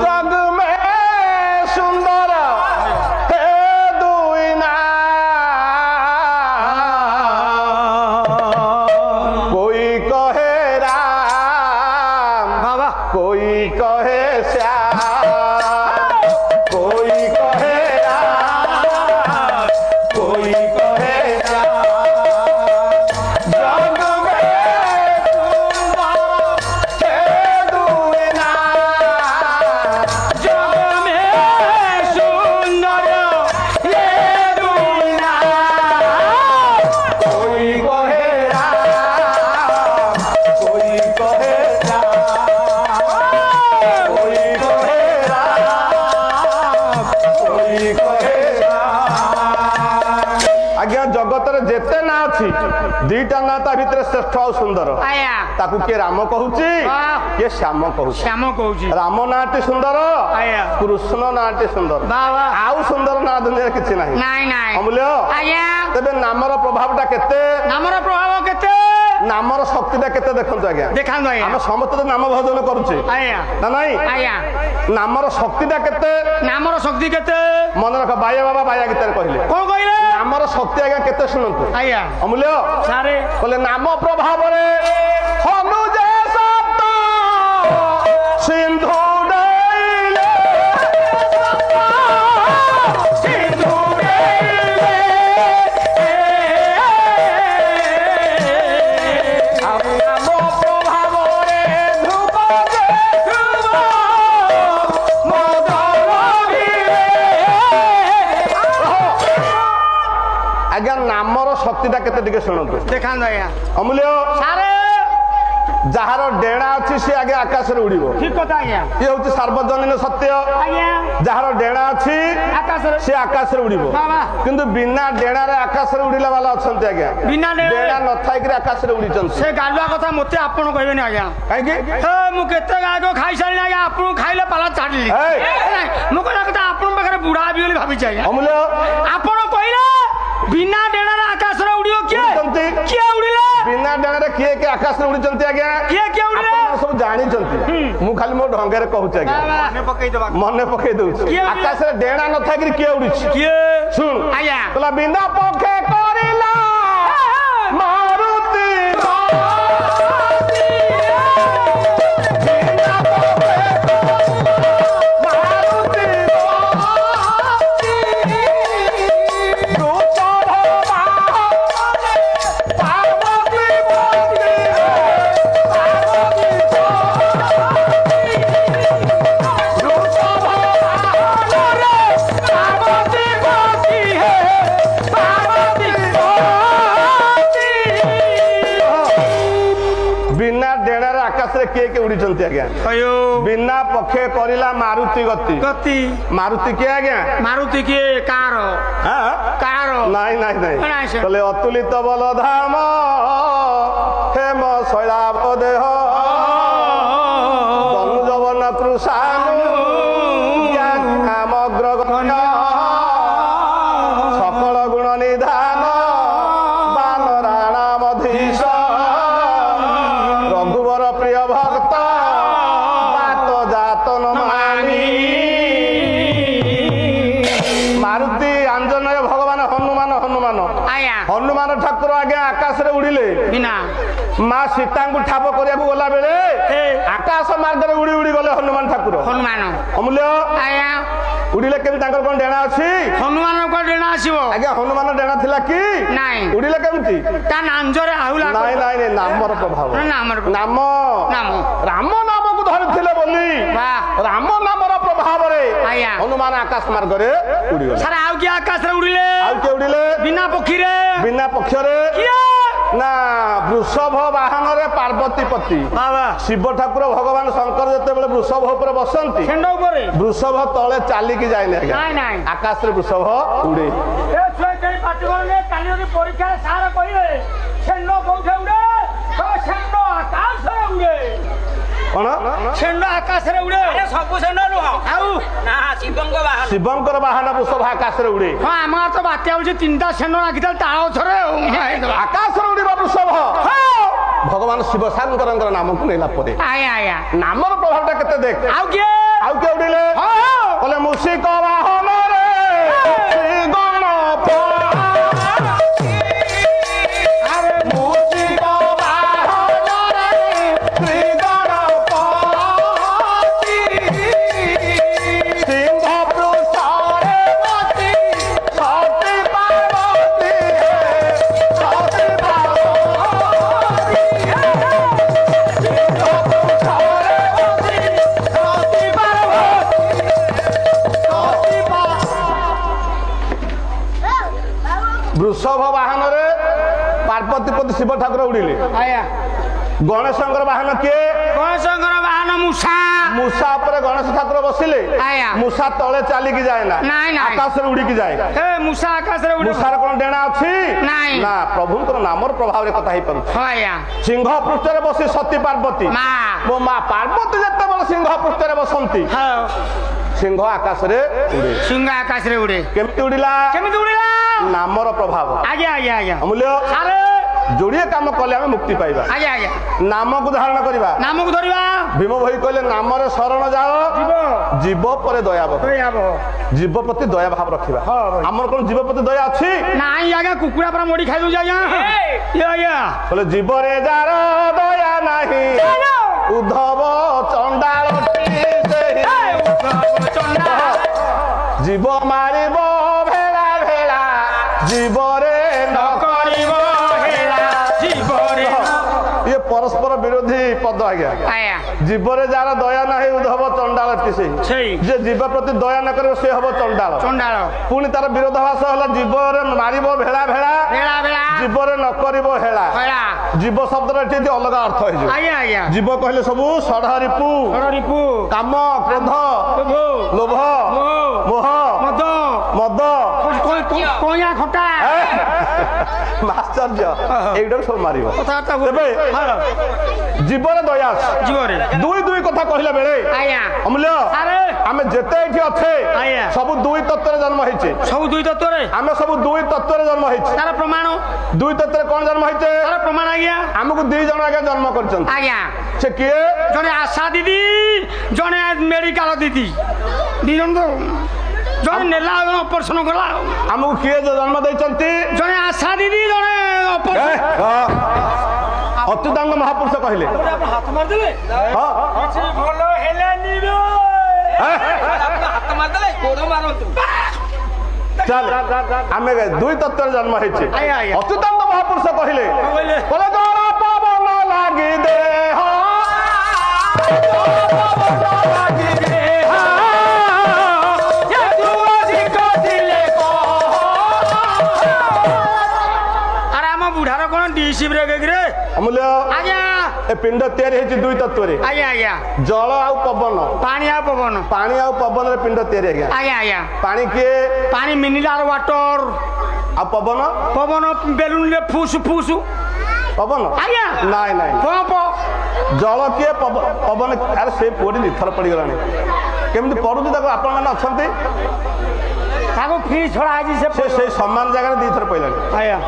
जग में सुंदर है दुई नाम कोई कहे राम বাবা कोई कहे श्याम कोई कहे राम कोई कहे श्याम जग में सुंदर है दुई नाम जग में सुंदर ये दुई नाम कोई कहे राम कोई कहे श्याम कोई कहे राम कोई कहे आज्ञा जगतर जेते ना अच्छी दीटा ना ता भितर श्रेष्ठ और सुंदर ଆଜ୍ଞା ताकू किए राम कहूची किए श्याम कहूची ଶ୍ୟାମ କହୁଛି राम नाटी सुंदर ଆଜ୍ଞା कृष्ण नाटी सुंदर ବାବା आउ सुंदर ना दुनिया किछि नाही ନାଇଁ ନାଇଁ अमूल्य ଆଜ୍ଞା तेबे नामर प्रभावटा केते ନାମର ପ୍ରଭାବ କେତେ नामर शक्तिटा केते देखंतु आज्ञा ଦେଖାନ୍ତୁ ଆମେ ଆଜ୍ଞା ସମସ୍ତେ ତ ନାମ ଭଜନ କରୁଛେ ଆଜ୍ଞା ନା ନାଇଁ ଆଜ୍ଞା ନାମର ଶକ୍ତିଟା କେତେ ନାମର ଶକ୍ତି କେତେ ମନେ ରଖ ବାୟା ବାବା ବାୟା ଗୀତାରେ କହିଲେ କଣ କହିଲେ ନାମର ଶକ୍ତି ଆଜ୍ଞା କେତେ ଶୁଣନ୍ତୁ ଆଜ୍ଞା ଅମୂଲ୍ୟ ସାରେ କହିଲେ ନାମ ପ୍ରଭାବରେ ହନୁଜେ ସପ୍ତ ସିନ୍ଧୁ ଡେଇଲେ ସିନ୍ଧୁ ଡେଇଲେ ଆଉ ନାମ ପ୍ରଭାବରେ ଧ୍ରୁବ ଯେ ଧ୍ରୁବ ମଦନ ଆଜ୍ଞା ନାମର ଶକ୍ତିଟା କେତେ ଟିକେ ଶୁଣନ୍ତୁ ଦେଖାନ୍ତୁ ଆଜ୍ଞା ଅମୂଲ୍ୟ ସାରେ ଯାହାର ଡେଣା ଅଛି ସେ ଆଗେ ଆକାଶରେ ଉଡିବ ଠିକ କଥା ଆଜ୍ଞା ଇଏ ହଉଛି ସାର୍ବଜନୀନ ସତ୍ୟ ଆଜ୍ଞା ଯାହାର ଡେଣା ଅଛି ଆକାଶରେ ସେ ଆକାଶରେ ଉଡିବ ବାବା କିନ୍ତୁ ବିନା ଡେଣାରେ ଆକାଶରେ ଉଡିଲା ବାଲା ଅଛନ୍ତି ଆଜ୍ଞା ବିନା ଡେଣା ଡେଣା ନଥାଇକିରି ଆକାଶରେ ଉଡିଛନ୍ତି ସେ ଗାଲୁଆ କଥା ମତେ ଆପଣ କହିବେନି ଆଜ୍ଞା କାହିଁକି ହେ ମୁଁ କେତେ ଗାଈ ଖାଇସାରିଲି ଆଜ୍ଞା ଆପଣଙ୍କୁ ଖାଇଲେ ପାଲା ଛାଡ଼ିଲି ଏଇ! ମୁଁ କହିବା କଥା ଆପଣଙ୍କ ପାଖରେ ବୁଢା ବି ବୋଲି ଭାବିଛି ଆଜ୍ଞା ଅମୂଲ୍ୟ ଆପଣ କହିଲେ ବିନା ଡେଣାରେ ଆକାଶରେ ଉଡିବ କିଏ ଉଡୁଛନ୍ତି। କିଏ ଉଡିଲେ ବିନା ଡେଣାରେ କିଏ କିଏ ଆକାଶରେ ଆକାଶରେ ଉଡିଛନ୍ତି ଆଜ୍ଞା କିଏ କିଏ ଉଡିଲେ ଆପଣ ସବୁ ଜାଣିଛନ୍ତି ମୁଁ ଖାଲି ମୋ ଢଙ୍ଗରେ କହୁଛି ଆଜ୍ଞା ମନେ ପକେଇଦବା ମନେ ପକେଇ ଦଉଛି କିଏ ଉଡିଲେ? ଆକାଶରେ ଡେଣା ନଥାଇକିରି କିଏ ଉଡିଛି କିଏ ଶୁଣ ଆଜ୍ଞା କହିଲା ବିନା ପକ୍ଷେ କରିଲା ମାରୁତି किए के उड़ी आज्ञा बिना पक्षे करिला मारुति गति गति मारुति किए आज्ञा मारुति किए कार कार नहीं नहीं नहीं बोले अतुलित बल धाम हेम शैलाभ देह तनुजवन कृषाणु समग्र सकल गुण निधान बानराणामधीश रघुवर प्रिय भक्त बात जातन मानी मारुति आंजनेय भगवान हनुमान हनुमान हनुमान ठाकुर आगे आकाश रे उड़िले बिना माँ सीता को ठाप करिया गला बेले आकाश मार्ग रे उड़ी उड़ी गले हनुमान ठाकुर हनुमान अमूल्य उड़िले केमि तांकर कोन डेणा अछि हनुमान को डेणा आसीबो आगे हनुमान डेणा थिला कि नाही उड़िले केमति ता नांजरे आहुला नाही नाही नाही नामर प्रभाव नाम नाम राम नाम को धरिथिले बोली वाह राम नामर प्रभाव रे आया हनुमान आकाश मार्ग रे उड़ी गले सारा आउ कि आकाश रे उड़िले आउ के उड़िले बिना पक्षी रे बिना पक्ष रे किया ना वृषभ वाहन रे पार्वती पति बाबा शिव ठाकुर भगवान शंकर जते बेले वृषभ ऊपर बसंती खेंड ऊपर वृषभ तले चाली की जाय नै नाही नाही आकाश रे वृषभ उड़े ए छय कई पाटी करले काली परीक्षा सारा कहिए खेंड कोठे उड़े तो खेंड आकाश रे उड़े कोन खेंड आकाश रे उड़े अरे सब सेंड नुह आउ ना शिवंकर वाहन वृषभ आकाश रे उड़े हां आमा तो बात्या होची तीनटा खेंड राखितल ताळ थरे आकाश रे उड़ीबा वृषभ भगवान शिव शंकर नाम को नेला परे आया आया नामर प्रभावटा केते देख आउ के उड़िले बोले मुसिक वाहन रे श्री गणप अरे मुसिक वाहन रे श्री गणप सिंह पृष्ठरे बसी सती पार्वती सती पार्वती वृषभ वाहन रे पार्वती पति शिव ठाकुर उड़िले आया गणेशंकर वाहन किए गणेशंकर वाहन मूषा मूषा पर गणेश ठाकुर बसिले आया मूषा तले चाली की जाए ना नाही नाही आकाश रे उड़ी की जाए ए मूषा आकाश रे उड़े मूषार कोन डेणा अछि नाही ना प्रभुंकर नामर प्रभाव रे कथा ही परू आया सिंह पृष्ठ रे बसी सती पार्वती मां मो मां पार्वती जते बड़ सिंह पृष्ठ रे बसंती हां सिंह आकाश रे उड़े सिंह आकाश रे उड़े केमति उड़िला नामर प्रभाव आगे आगे आगे अमूल्य सारे जोड़िए काम कले आमे मुक्ति पाइबा आगे आगे नाम को धारण करबा नाम को धरिबा भीम भाई कहले नाम रे शरण जाओ जीव पर दया भाव जीव प्रति दया भाव रखिबा हमर कोन जीव प्रति दया अछि नाही आगे कुकुरा पर मोड़ी खाइ दउ जाया ये बोले जीव रे जार दया नाही उद्धव चंडालटी से उद्धव चंडाल जीव मारिबो भेला भेला जीव रे न करिबो हेला जीव रे ये परस्पर विरोधी पद आज्ञा आया जीव रे जार दया नाही उद्धव चंडालटी से जे जीव प्रति दया न करियो से हबो चंडाल चंडाल पुणी तार विरोधाभास होला जीव रे मारिबो भेला भेला भेला भेला जीव रे न करिबो हेला हेला जीव शब्द रे एठी अलग अर्थ होई आया आया जीव कहले सब षढ़रिपु रिपु काम क्रोध लोभ लोभ मोह मद मद କଇଁଆ ଖଟା ଆଶ୍ଚର୍ଯ୍ୟ ଏଇଟାକୁ ସବୁ ମାରିବ କଥାବାର୍ତ୍ତା ତେବେ ଜୀବନ ଦୟା ଜୀବରେ ଦୁଇ ଦୁଇ କଥା କହିଲା ବେଳେ ଆଜ୍ଞା ଅମୂଲ୍ୟ ଆରେ ଆମେ ଯେତେ ଏଠି ଅଛେ ଆଜ୍ଞା ସବୁ ଦୁଇ ତତ୍ତ୍ୱରେ ଜନ୍ମ ହେଇଛେ ସବୁ ଦୁଇ ତତ୍ତ୍ୱରେ ଆମେ ସବୁ ଦୁଇ ତତ୍ତ୍ୱରେ ଜନ୍ମ ହେଇଛେ ତାର ପ୍ରମାଣ ଦୁଇ ତତ୍ତ୍ୱରେ କଣ ଜନ୍ମ ହେଇଛେ ତାର ପ୍ରମାଣ ଆଜ୍ଞା ଆମକୁ ଦି ଜଣ ଆଜ୍ଞା ଜନ୍ମ କରିଛନ୍ତି ଆଜ୍ଞା ସେ କିଏ ଜଣେ ଆଶା ଦିଦି ଜଣେ ମେଡିକାଲ ଦିଦି ଦି ଜଣ ତ ଜଣେ ନେଲା ଅପରେସନ କଲା ଆମକୁ କିଏ ଜନ୍ମ ଦେଇଛନ୍ତି ଜଣେ ଆଶା ଦିଦି ଜଣେ ଅଚ୍ୟୁତାନନ୍ଦ ମହାପୁରୁଷ କହିଲେ ହାତ ମାରିଦେଲେ ହଁ ଭଲ ହେଲାନି ହାତ ମାରିଦେଲେ ଗୋଡ ମାରନ୍ତୁ ଚାଲ ଆମେ ଦୁଇ ତତ୍ତ୍ୱରେ ଜନ୍ମ ହେଇଛେ ଆଜ୍ଞା, ଆଜ୍ଞା। ଅଚ୍ୟୁତାନନ୍ଦ ମହାପୁରୁଷ କହିଲେ କହିଲେ? କହିଲେ ଜଳ ପବନ ଲାଗି ଦେହ ଆରେ ଆମ ବୁଢାର କଣ ଡିସି ବ୍ରେକ୍ ରେ ଅମୂଲ୍ୟ ଆଜ୍ଞା ଏ ପିଣ୍ଡ ତିଆରି ହେଇଛି ଦୁଇ ତତ୍ତ୍ୱରେ ଆଜ୍ଞା ଆଜ୍ଞା ଜଳ ଆଉ ପବନ ପାଣି ଆଉ ପବନ ପାଣି ଆଉ ପବନରେ ପିଣ୍ଡ ତିଆରି ଆଜ୍ଞା ଆଜ୍ଞା ଆଜ୍ଞା ପାଣି କିଏ ପାଣି ମିନେରାଲ ୱାଟର ଆଉ ପବନ ପବନ ବେଲୁନ ରେ ଫୁସୁ ଫୁସୁ ପବନ ଆଜ୍ଞା ନାଇଁ ନାଇଁ ପମ୍ପ ଜଳ କିଏ ପବନ ଆରେ ସେ ପୁଅଟି ଦିଥର ପଡିଗଲାଣି କେମିତି ପଡୁଛି ତାକୁ ଆପଣ ମାନେ ଅଛନ୍ତି ତାକୁ ଫ୍ରି ଛଡା ହେଇଛି ସେ ସେଇ ସମାନ ଜାଗାରେ ଦିଥର ପଇଲାଣି ଆଜ୍ଞା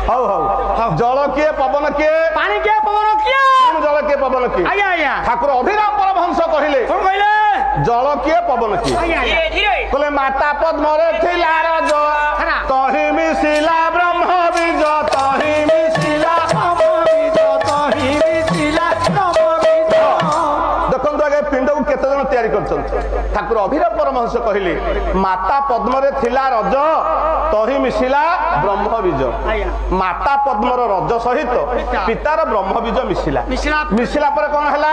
ହଉ ହଉ ଜଳ କିଏ ପବନ କିଏ ପାଣି କିଏ ପବନ କିଏ ଜଳ କିଏ ପବନ କିଏ ଆଜ୍ଞା ଆଜ୍ଞା ଠାକୁର ଅଭିରାମ ପରମହଂସ କହିଲେ କଣ କହିଲେ ଜଳ କିଏ ପବନ କିଏ ଆଜ୍ଞା ଆଜ୍ଞା କହିଲେ ମାତା ପଦ୍ମରେ ଥିଲା ରଜ ତହି ମିଶିଲା ବ୍ରହ୍ମ ବୀଜ ତହି ମିଶିଲା ଦେଖନ୍ତୁ ଆଜ୍ଞା ପିଣ୍ଡକୁ କେତେ ଜଣ ତିଆରି କରିଛନ୍ତି ଠାକୁର ଅଭିରାମ ପରମହଂସ କହିଲେ ମାତା ପଦ୍ମରେ ଥିଲା ରଜ ତହି ମିଶିଲା ବ୍ରହ୍ମ ବୀଜ ମାତା ପଦ୍ମର ରଜ ସହିତ ପିତାର ବ୍ରହ୍ମ ବୀଜ ମିଶିଲା ମିଶିଲା ପରେ କଣ ହେଲା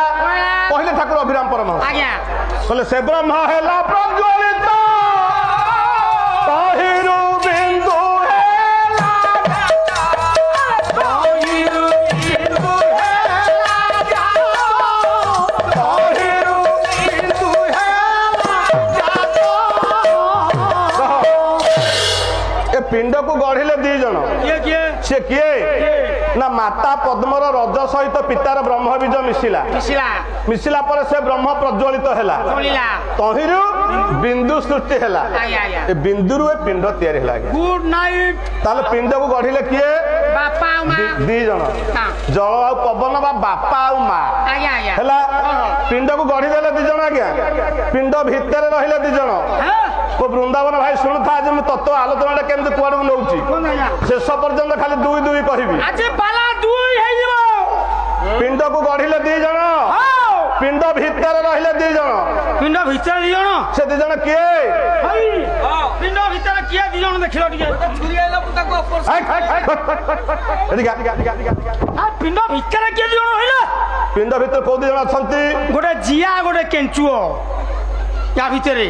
କହିଲେ ଠାକୁର ଅଭିରାମ ପରମହଂସ ଆଜ୍ଞା କହିଲେ ସେ ବ୍ରହ୍ମ ହେଲା ପ୍ରଜ୍ୱଳିତ ତହିରୁ ବିନ୍ଦୁ ପିଣ୍ଡକୁ ଗଢିଲେ ଦି ଜଣ ସେ କିଏ ନା ମାତା ପଦ୍ମର ରଜ ସହିତ ପିତାର ବ୍ରହ୍ମ ବୀଜ ମିଶିଲା ମିଶିଲା ପରେ ସେ ବ୍ରହ୍ମ ପ୍ରଜ୍ୱଳିତ ହେଲା ତହିଁରୁ ବିନ୍ଦୁ ସୃଷ୍ଟି ହେଲା ଏ ବିନ୍ଦୁରୁ ଏ ପିଣ୍ଡ ତିଆରି ହେଲା ଗୁଡ ନାଇଟ୍ ତାହେଲେ ପିଣ୍ଡକୁ ଗଢିଲେ କିଏ ବାପା ଆଉ ମା ଦି ଜଣ ଜଳ ଆଉ ପବନ ବା ବାପା ଆଉ ମା ହେଲା ପିଣ୍ଡକୁ ଗଢିଦେଲେ ଦି ଜଣ ଆଜ୍ଞା ପିଣ୍ଡ ଭିତରେ ରହିଲେ ଦି ଜଣ ମୋ ବୃନ୍ଦାବନ ଭାଇ ଶୁଣୁଥା ଆଜି ମୁଁ ତତ୍ତ୍ୱ ଆଲୋଚନାଟା କେମିତି କୁଆଡକୁ ନଉଛି ଶେଷ ପର୍ଯ୍ୟନ୍ତ ଖାଲି ଦୁଇ ଦୁଇ କହିବି ପିଣ୍ଡକୁ ଗଢିଲେ ଦି ଜଣ ପିଣ୍ଡ ଭିତରେ ରହିଲେ ଦି ଜଣ ପିଣ୍ଡ ଭିତରେ ଦି ଜଣ ସେ ଦି ଜଣ କିଏ ପିଣ୍ଡ ଭିତରେ କିଏ ଦି ଜଣ ଦେଖିଲ ଟିକେ ପିଣ୍ଡ ଭିତରେ କିଏ ଦି ଜଣ ରହିଲେ ପିଣ୍ଡ ଭିତରେ କୋଉ ଦି ଜଣ ଅଛନ୍ତି ଗୋଟେ ଜିଆ ଗୋଟେ କେଞ୍ଚୁଅ ୟା ଭିତରେ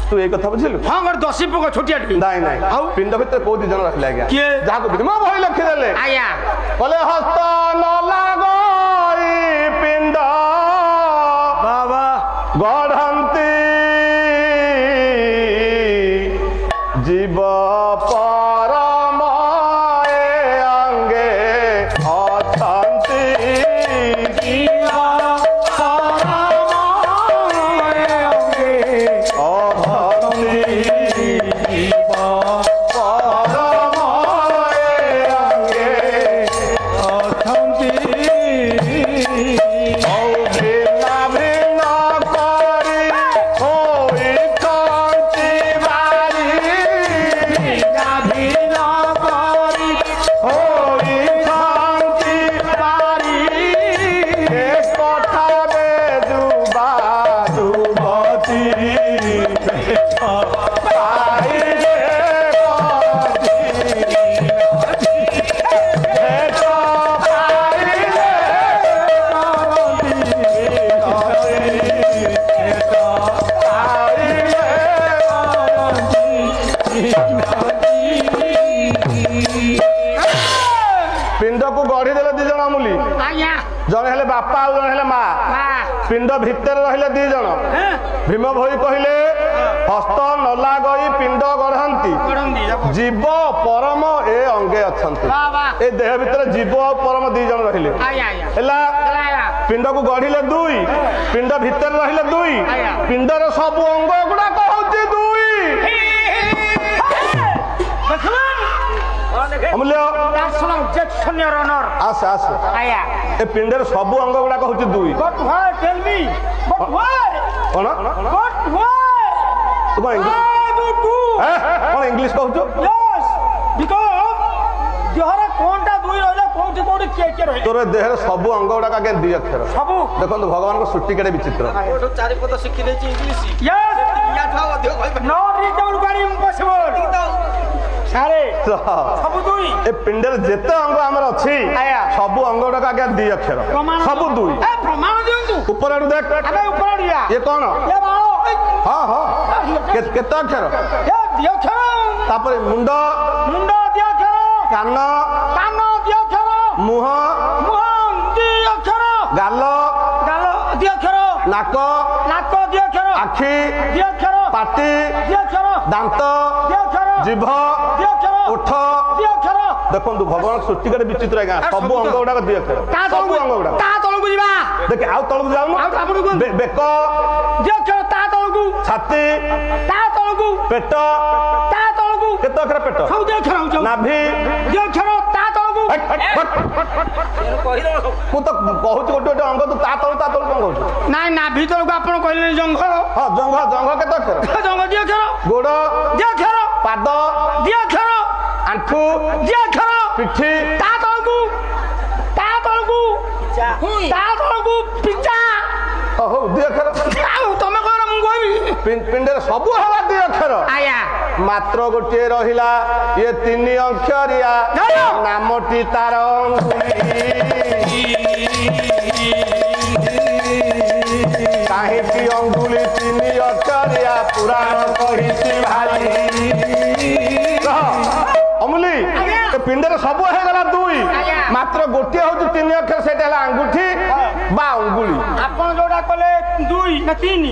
ତୁ ଏଇ କଥା ବୁଝିଲୁ ହଁ ଗୋଟେ ଦଶୀ ପୋକ ଛୋଟିଆ ନାଇଁ ନାଇଁ ଆଉ ପିଣ୍ଡ ଭିତରେ କୋଉ ଦି ଜଣ ରଖିଲେ ଆଜ୍ଞା କିଏ ଯାହାକୁ ଭୀମ ଭଳି ଲେଖିଦେଲେ ଆଜ୍ଞା କହିଲେ ହସ୍ତ ନ ଲାଗଇ ପିଣ୍ଡ ବାବା ଗଢନ୍ତି জীব পরম অঙ্গে অছন্তি জীব পরম অঙ্গে অছন্তি জীব পরম অঙ্গে অছন্তি ପିଣ୍ଡକୁ ଗଢିଦେଲେ ଦି ଜଣ ଅମୂଲି ଜଣେ ହେଲେ ବାପା ଆଉ ଜଣେ ହେଲେ ମା ପିଣ୍ଡ ଭିତରେ ରହିଲେ ଦି ଜଣ ଭୀମ ଭୋଇ କହିଲେ ହସ୍ତ ନ ଲାଗଇ ପିଣ୍ଡ ଗଢନ୍ତି ପଢନ୍ତି ଜୀବ ପରମ ଏ ଅଙ୍ଗେ ଅଛନ୍ତି ଏ ଦେହ ଭିତରେ ଜୀବ ଆଉ ପରମ 2 ଜଣ ରହିଲେ ହେଲା ପିଣ୍ଡକୁ ଗଢିଲେ 2 ପିଣ୍ଡ ଭିତରେ ରହିଲେ 2 ପିଣ୍ଡର ସବୁ ଅଙ୍ଗ ଗୁଡାକ ହଉଛି 2 ଅମୂଲ୍ୟ ଆସ ଆସ ଏ ପିଣ୍ଡର ସବୁ ଅଙ୍ଗ ଗୁଡାକ ହଉଛି 2 କଣ ତୁ କଣ ଇଂଲିଶ କହୁଛୁ ତୋର ଦେହରେ ସବୁ ଅଙ୍ଗ ଗୁଡାକ ଆଜ୍ଞା 2 ଅକ୍ଷର ଦେଖନ୍ତୁ ଭଗବାନଙ୍କ ସୃଷ୍ଟି କେଡେ ବିଚିତ୍ର ଚାରିପଦ ଶିଖି ଦେଇଛି ଇଂଲିଶ ଏ ପିଣ୍ଡରେ ଯେତେ ଅଙ୍ଗ ଆମର ଅଛି ସବୁ ଅଙ୍ଗ ଗୁଡାକ ଆଜ୍ଞା 2 ଅକ୍ଷର ସବୁ 2 ଉପର ଆଡୁ ଦେଖ ଇଏ କଣ ହଁ ହଁ କେତେ ଅକ୍ଷର ତାପରେ ମୁଣ୍ଡ କାନ ମୁହଁ ଗାଲ ନାକ ଆଖି ପାଟି ଦାନ୍ତ ଜିଭ ଓଠ ଦେଖନ୍ତୁ ଭଗବାନ ସୃଷ୍ଟି କେତେ ବିଚିତ୍ର ଆଜ୍ଞା ସବୁ ଅଙ୍ଗ ଗୁଡାକ 2 ଅକ୍ଷର ସବୁ ଅଙ୍ଗ ଗୁଡାକ ଦେଖ ଆଉ ତଳକୁ ଯାଉନୁ ବେକ ଛାତି ପେଟ କେତେ ଅକ୍ଷର ପେଟ ନାଭି ମୁଁ ତ କହୁଛି ଗୋଟେ ଅଙ୍ଗ ତୁ ତା ତଳୁ କଣ କହୁଛୁ ନାଇଁ ନାଭି ତଳକୁ ଆପଣ କହିଲେ ଜଙ୍ଘ ହଁ ଜଙ୍ଘ କେତେ ଅକ୍ଷର ଜଙ୍ଘ 2 ଅକ୍ଷର ଗୋଡ 2 ଅକ୍ଷର ପାଦ 2 ଅକ୍ଷର ଆଣ୍ଠୁ 2 ଅକ୍ଷର ପିଠି ତା ତଳକୁ ପିଚା ହଉ 2 ଅକ୍ଷର ତମେ କହିଲ ମୁଁ କହିବି ପିଣ୍ଡରେ ସବୁ ହେଲା 2 ଅକ୍ଷର ମାତ୍ର ଗୋଟିଏ ରହିଲା ଇଏ 3 ଅକ୍ଷରିଆ ନାମଟି ତାର କାହିଁକି ଅଙ୍ଗୁଳି 3 ଅକ୍ଷରିଆ ପୁରାଣ କହିଛି ଭାରି ଅମୂଲି ପିଣ୍ଡରେ ସବୁ ହେଇଗଲା 2 ମାତ୍ର ଗୋଟିଏ ହଉଛି 3 ଅକ୍ଷର ସେଇଟା ହେଲା ଆଙ୍ଗୁଠି ବା ଅଙ୍ଗୁଳି ଆପଣ ଯୋଉଟା କଲେ 2 ନା 3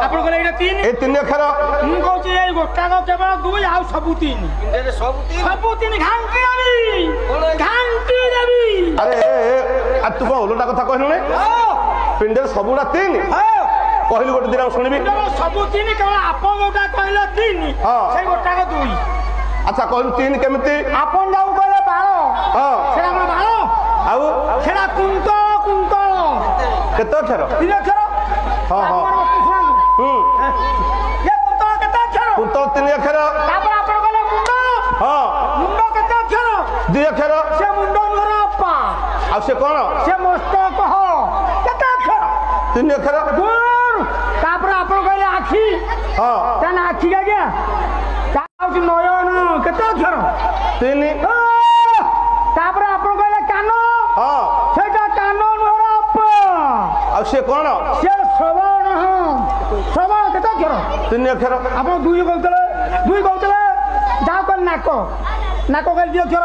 ଆପଣ କଲେ ଏଇଟା 3 ଏଇ 3 ଅକ୍ଷର ମୁଁ କହୁଛି ଏଇ ଗୋଟାକ କେବଳ 2 ଆଉ ସବୁ 3 ସବୁ 3 ଘାଣ୍ଟି ଦେବି ଆରେ ତୁ କଣ ଓଲଟା କଥା କହିଲୁନି ପିଣ୍ଡରେ ସବୁଗୁଡା 3 କହିଲୁ ଗୋଟେ ଦିନ ଶୁଣିବି ସବୁ 3 କେବଳ ଆପଣ ଯୋଉଟା କହିଲେ 3 ସେଇ ଗୋଟାକ 2 ଆଚ୍ଛା କହିଲୁ 3 କେମିତି ଆପଣ ଯାଉ କହିଲେ ବାଳ ସେଟା ଆମର ବାଳ ଆଉ ସେଟା କୁନ୍ତଳ କେତେ ଅକ୍ଷର 3 ଅକ୍ଷର କୁନ୍ତଳ 3 ଅକ୍ଷର ତାପରେ ଆପଣ କହିଲେ ମୁଣ୍ଡ କେତେ ଅକ୍ଷର 2 ଅକ୍ଷର ସେ ମୁଣ୍ଡ ନୁହଁ ଆପା ଆଉ ସେ କଣ ସେ ମସ୍ତକ କେତେ ଅକ୍ଷର 3 ଅକ୍ଷର ତାପରେ ଆପଣ କହିଲେ ଆଖି ଆଖି ଆଜ୍ଞା ନୟନ କେତେ ଅକ୍ଷର 3 ତାପରେ ଆପଣ କହିଲେ କାନ ସେଇଟା କାନ ନୁହଁ ଆପା ଆଉ ସେ କଣ ସେ ଶ୍ରବଣ କେତେ ଅକ୍ଷର 3 ଅକ୍ଷର ଆପଣ 2 କହୁଥିଲେ ଯାହା କହିଲେ ନାକ କହିଲେ 2 ଅକ୍ଷର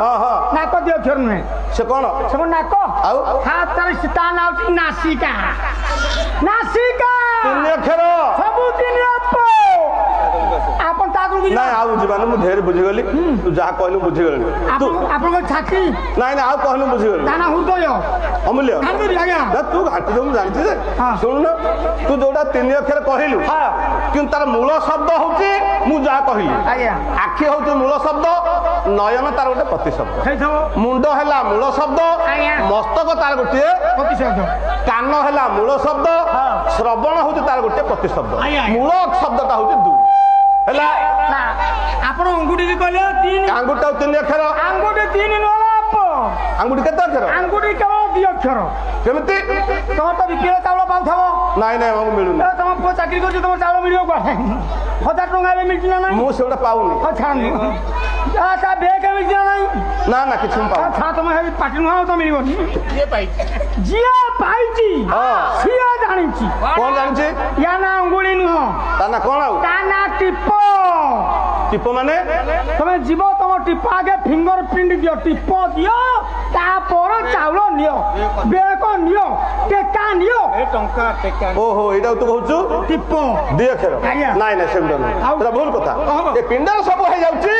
ନାକ 2 ଅକ୍ଷର ନୁହେଁ ସେ କଣ ନାକ ଆଉ ହାତରେ ତା ନାଁ ହଉଛି ନାସିକା 3 ଅକ୍ଷର ସବୁ 3 ଆପଣ ତାକୁ ନାଇଁ ଆଉ ବୁଝିବାନି ମୁଁ ଢେର ବୁଝିଗଲି ତୁ ଯାହା କହିଲୁ ବୁଝିଗଲି ଆପଣଙ୍କ ଛାତି ନାଇଁ ଆଉ କହିଲୁ ବୁଝିଗଲି ହୃଦୟ ଅମୂଲ୍ୟ ତୁ ଘାଟି ଦବୁ ମୁଁ ଜାଣିଛି ଯେ ଶୁଣୁନ ତୁ ଯୋଉଟା 3 ଅକ୍ଷର କହିଲୁ କିନ୍ତୁ ତାର ମୂଳ ଶବ୍ଦ ହଉଛି ମୁଁ ଯାହା କହିଲି ଆଖି ହଉଛି ମୂଳ ଶବ୍ଦ ନୟନ ତାର ଗୋଟେ ପ୍ରତିଶବ୍ଦ ମୁଣ୍ଡ ହେଲା ମୂଳ ଶବ୍ଦ ମସ୍ତକ ତାର ଗୋଟିଏ ପ୍ରତିଶବ୍ଦ କାନ ହେଲା ମୂଳ ଶବ୍ଦ ଶ୍ରବଣ ହଉଛି ତାର ଗୋଟିଏ ପ୍ରତିଶବ୍ଦ ମୂଳ ଶବ୍ଦଟା ହଉଛି 2 ହେଲା ଆପଣ ଅଙ୍ଗୁଠି କହିଲେ 3 ଆଙ୍ଗୁଠି ଆଉ 3 ଅକ୍ଷର ଆଙ୍ଗୁଠି 3 ନୁହଁ ଆଙ୍ଗୁଠି କେତେ ଅକ୍ଷର ଆଙ୍ଗୁଠି କେବଳ 2 ଅକ୍ଷର କେମିତି ତମର ତ ବିପିଏଲ ଚାଉଳ ପାଉଥିବ ନାଇଁ ଆମକୁ ମିଳୁନି ତମ ପୁଅ ଚାକିରି କରୁଛି ତମ ଚାଉଳ ମିଳିବ କୁଆଡେ 1000 ଟଙ୍କା ଏବେ ମିଳୁଛି ନା ନାଇଁ ମୁଁ ସେଗୁଡା ପାଉନି ତା ବେଗ ମିଳୁଛି ନା ନାଇଁ ନା କିଛି ମୁଁ ପାଉନି ତମେ ପାଟି ନୁହଁ ତ ମିଳିବନି ଯିଏ ପାଇଛି ସିଏ ଜାଣିଛି କଣ ଜାଣିଛି ୟା ନା ଅଙ୍ଗୁଳି ନୁହଁ ତା ନା କଣ ଆଉ ତା ନା ଟିପ ମାନେ ତମେ ଯିବ ତମ টিପା ଆଗେ ଫିଙ୍ଗର ପ୍ରିଣ୍ଟ ଦିଅ ଟିପ ଦିଅ ତାପରେ ଚାଉଳ ନିଅ ବେକ ନିଅ ଟେକା ନିଅ ଏ ଟଙ୍କା ଟେକା ଓହୋ ଏଇଟା ତୁ କହୁଛୁ ଟିପ ଦିଅ ଖେର ଆଜ୍ଞା। ନାଇଁ ନାଇଁ ସେମିତି ନୁହେଁ ଆଉ- ସେଟା ଭୁଲ କଥା ହବ। ଏ ପିଣ୍ଡରେ ସବୁ ହେଇଯାଉଛି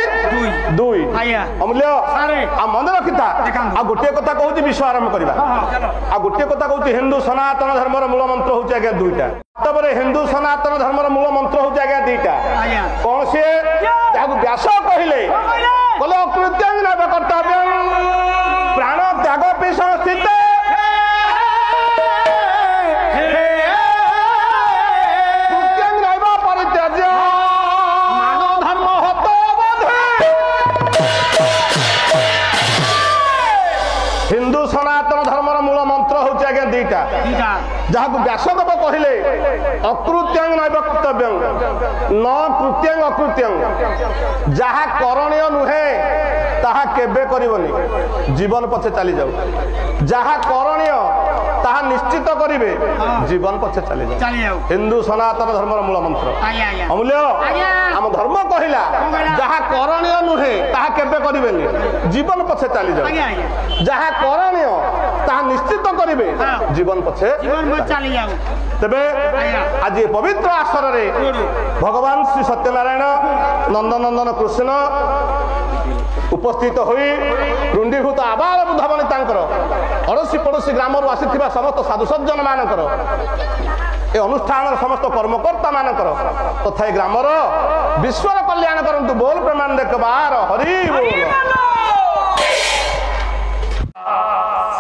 ଦୁଇ ଆଜ୍ଞା। ଅମୂଲ୍ୟ ସାରେ। ଆଉ ମନେ ରଖିଥା ଦେଖାନ୍ତୁ। ଆଉ ଗୋଟିଏ କଥା କହୁଛି ବିଷୟ ଆରମ୍ଭ କରିବା ଆଉ ଗୋଟିଏ କଥା କହୁଛି ହିନ୍ଦୁ ସନାତନ ଧର୍ମର ମୂଳ ମନ୍ତ୍ର ହଉଛି ଆଜ୍ଞା ଦୁଇଟା ବାସ୍ତବରେ ହିନ୍ଦୁ ସନାତନ ଧର୍ମର ମୂଳ ମନ୍ତ୍ର ହଉଛି ଆଜ୍ଞା ଦିଟା ଆଜ୍ଞା। କଣ ସିଏ ଯାହାକୁ ବ୍ୟାସ କହିଲେ କହିଲେ ଅକୃତ୍ୟଂ ନୈବ କର୍ତ୍ତବ୍ୟଂ ପ୍ରାଣ ତ୍ୟାଗ ପି ସଂସ୍ଥିତ କୃତ୍ୟଂ ନୈବ ପରିତ୍ୟଜ୍ୟ ମାନବ ଧର୍ମ ହତ ବୋଧେ। ହିନ୍ଦୁ ସନାତନ ଧର୍ମର ମୂଳ ମନ୍ତ୍ର ହଉଛି ଆଜ୍ଞା ଦିଟା ଯାହାକୁ ବ୍ୟାସଦେବ କହିଲେ ଅକୃତ୍ୟଂ ନୈବ କର୍ତ୍ତବ୍ୟଂ ନ କୃତ୍ୟଂ ଅକୃତ୍ୟଂ ଯାହା କରଣୀୟ ନୁହେଁ ତାହା କେବେ କରିବନି ଜୀବନ ପଛେ ଚାଲିଯାଉ ଯାହା କରଣୀୟ ତାହା ନିଶ୍ଚିତ କରିବେ ଜୀବନ ପଛେ ଚାଲିଯାଉ ହିନ୍ଦୁ ସନାତନ ଧର୍ମର ମୂଳ ମନ୍ତ୍ର ଅମୂଲ୍ୟ ଆମ ଧର୍ମ କହିଲା ଯାହା କରଣୀୟ ନୁହେଁ ତାହା କେବେ କରିବେନି ଜୀବନ ପଛେ ଚାଲିଯାଉ ଯାହା କରଣୀୟ ତାହା ନିଶ୍ଚିତ କରିବେ ଜୀବନ ପଛେ ତେବେ ଆଜି ପବିତ୍ର ଆସରରେ ଭଗବାନ ଶ୍ରୀ ସତ୍ୟନାରାୟଣ ନନ୍ଦନନ୍ଦନ କୃଷ୍ଣ ଉପସ୍ଥିତ ହୋଇ ରୁଣ୍ଡୀଭୂତ ଆବାଳ ବୃଦ୍ଧବନି ତାଙ୍କର ଅଡ଼ୋଶୀ ପଡ଼ୋଶୀ ଗ୍ରାମରୁ ଆସିଥିବା ସମସ୍ତ ସାଧୁସଜ୍ଜନ ମାନଙ୍କର ଏ ଅନୁଷ୍ଠାନର ସମସ୍ତ କର୍ମକର୍ତ୍ତା ମାନଙ୍କର ତଥା ଏ ଗ୍ରାମର ବିଶ୍ୱର କଲ୍ୟାଣ କରନ୍ତୁ ବୋଲ ପ୍ରେମାନନ୍ଦ କବାର ହରି ବୋଲ।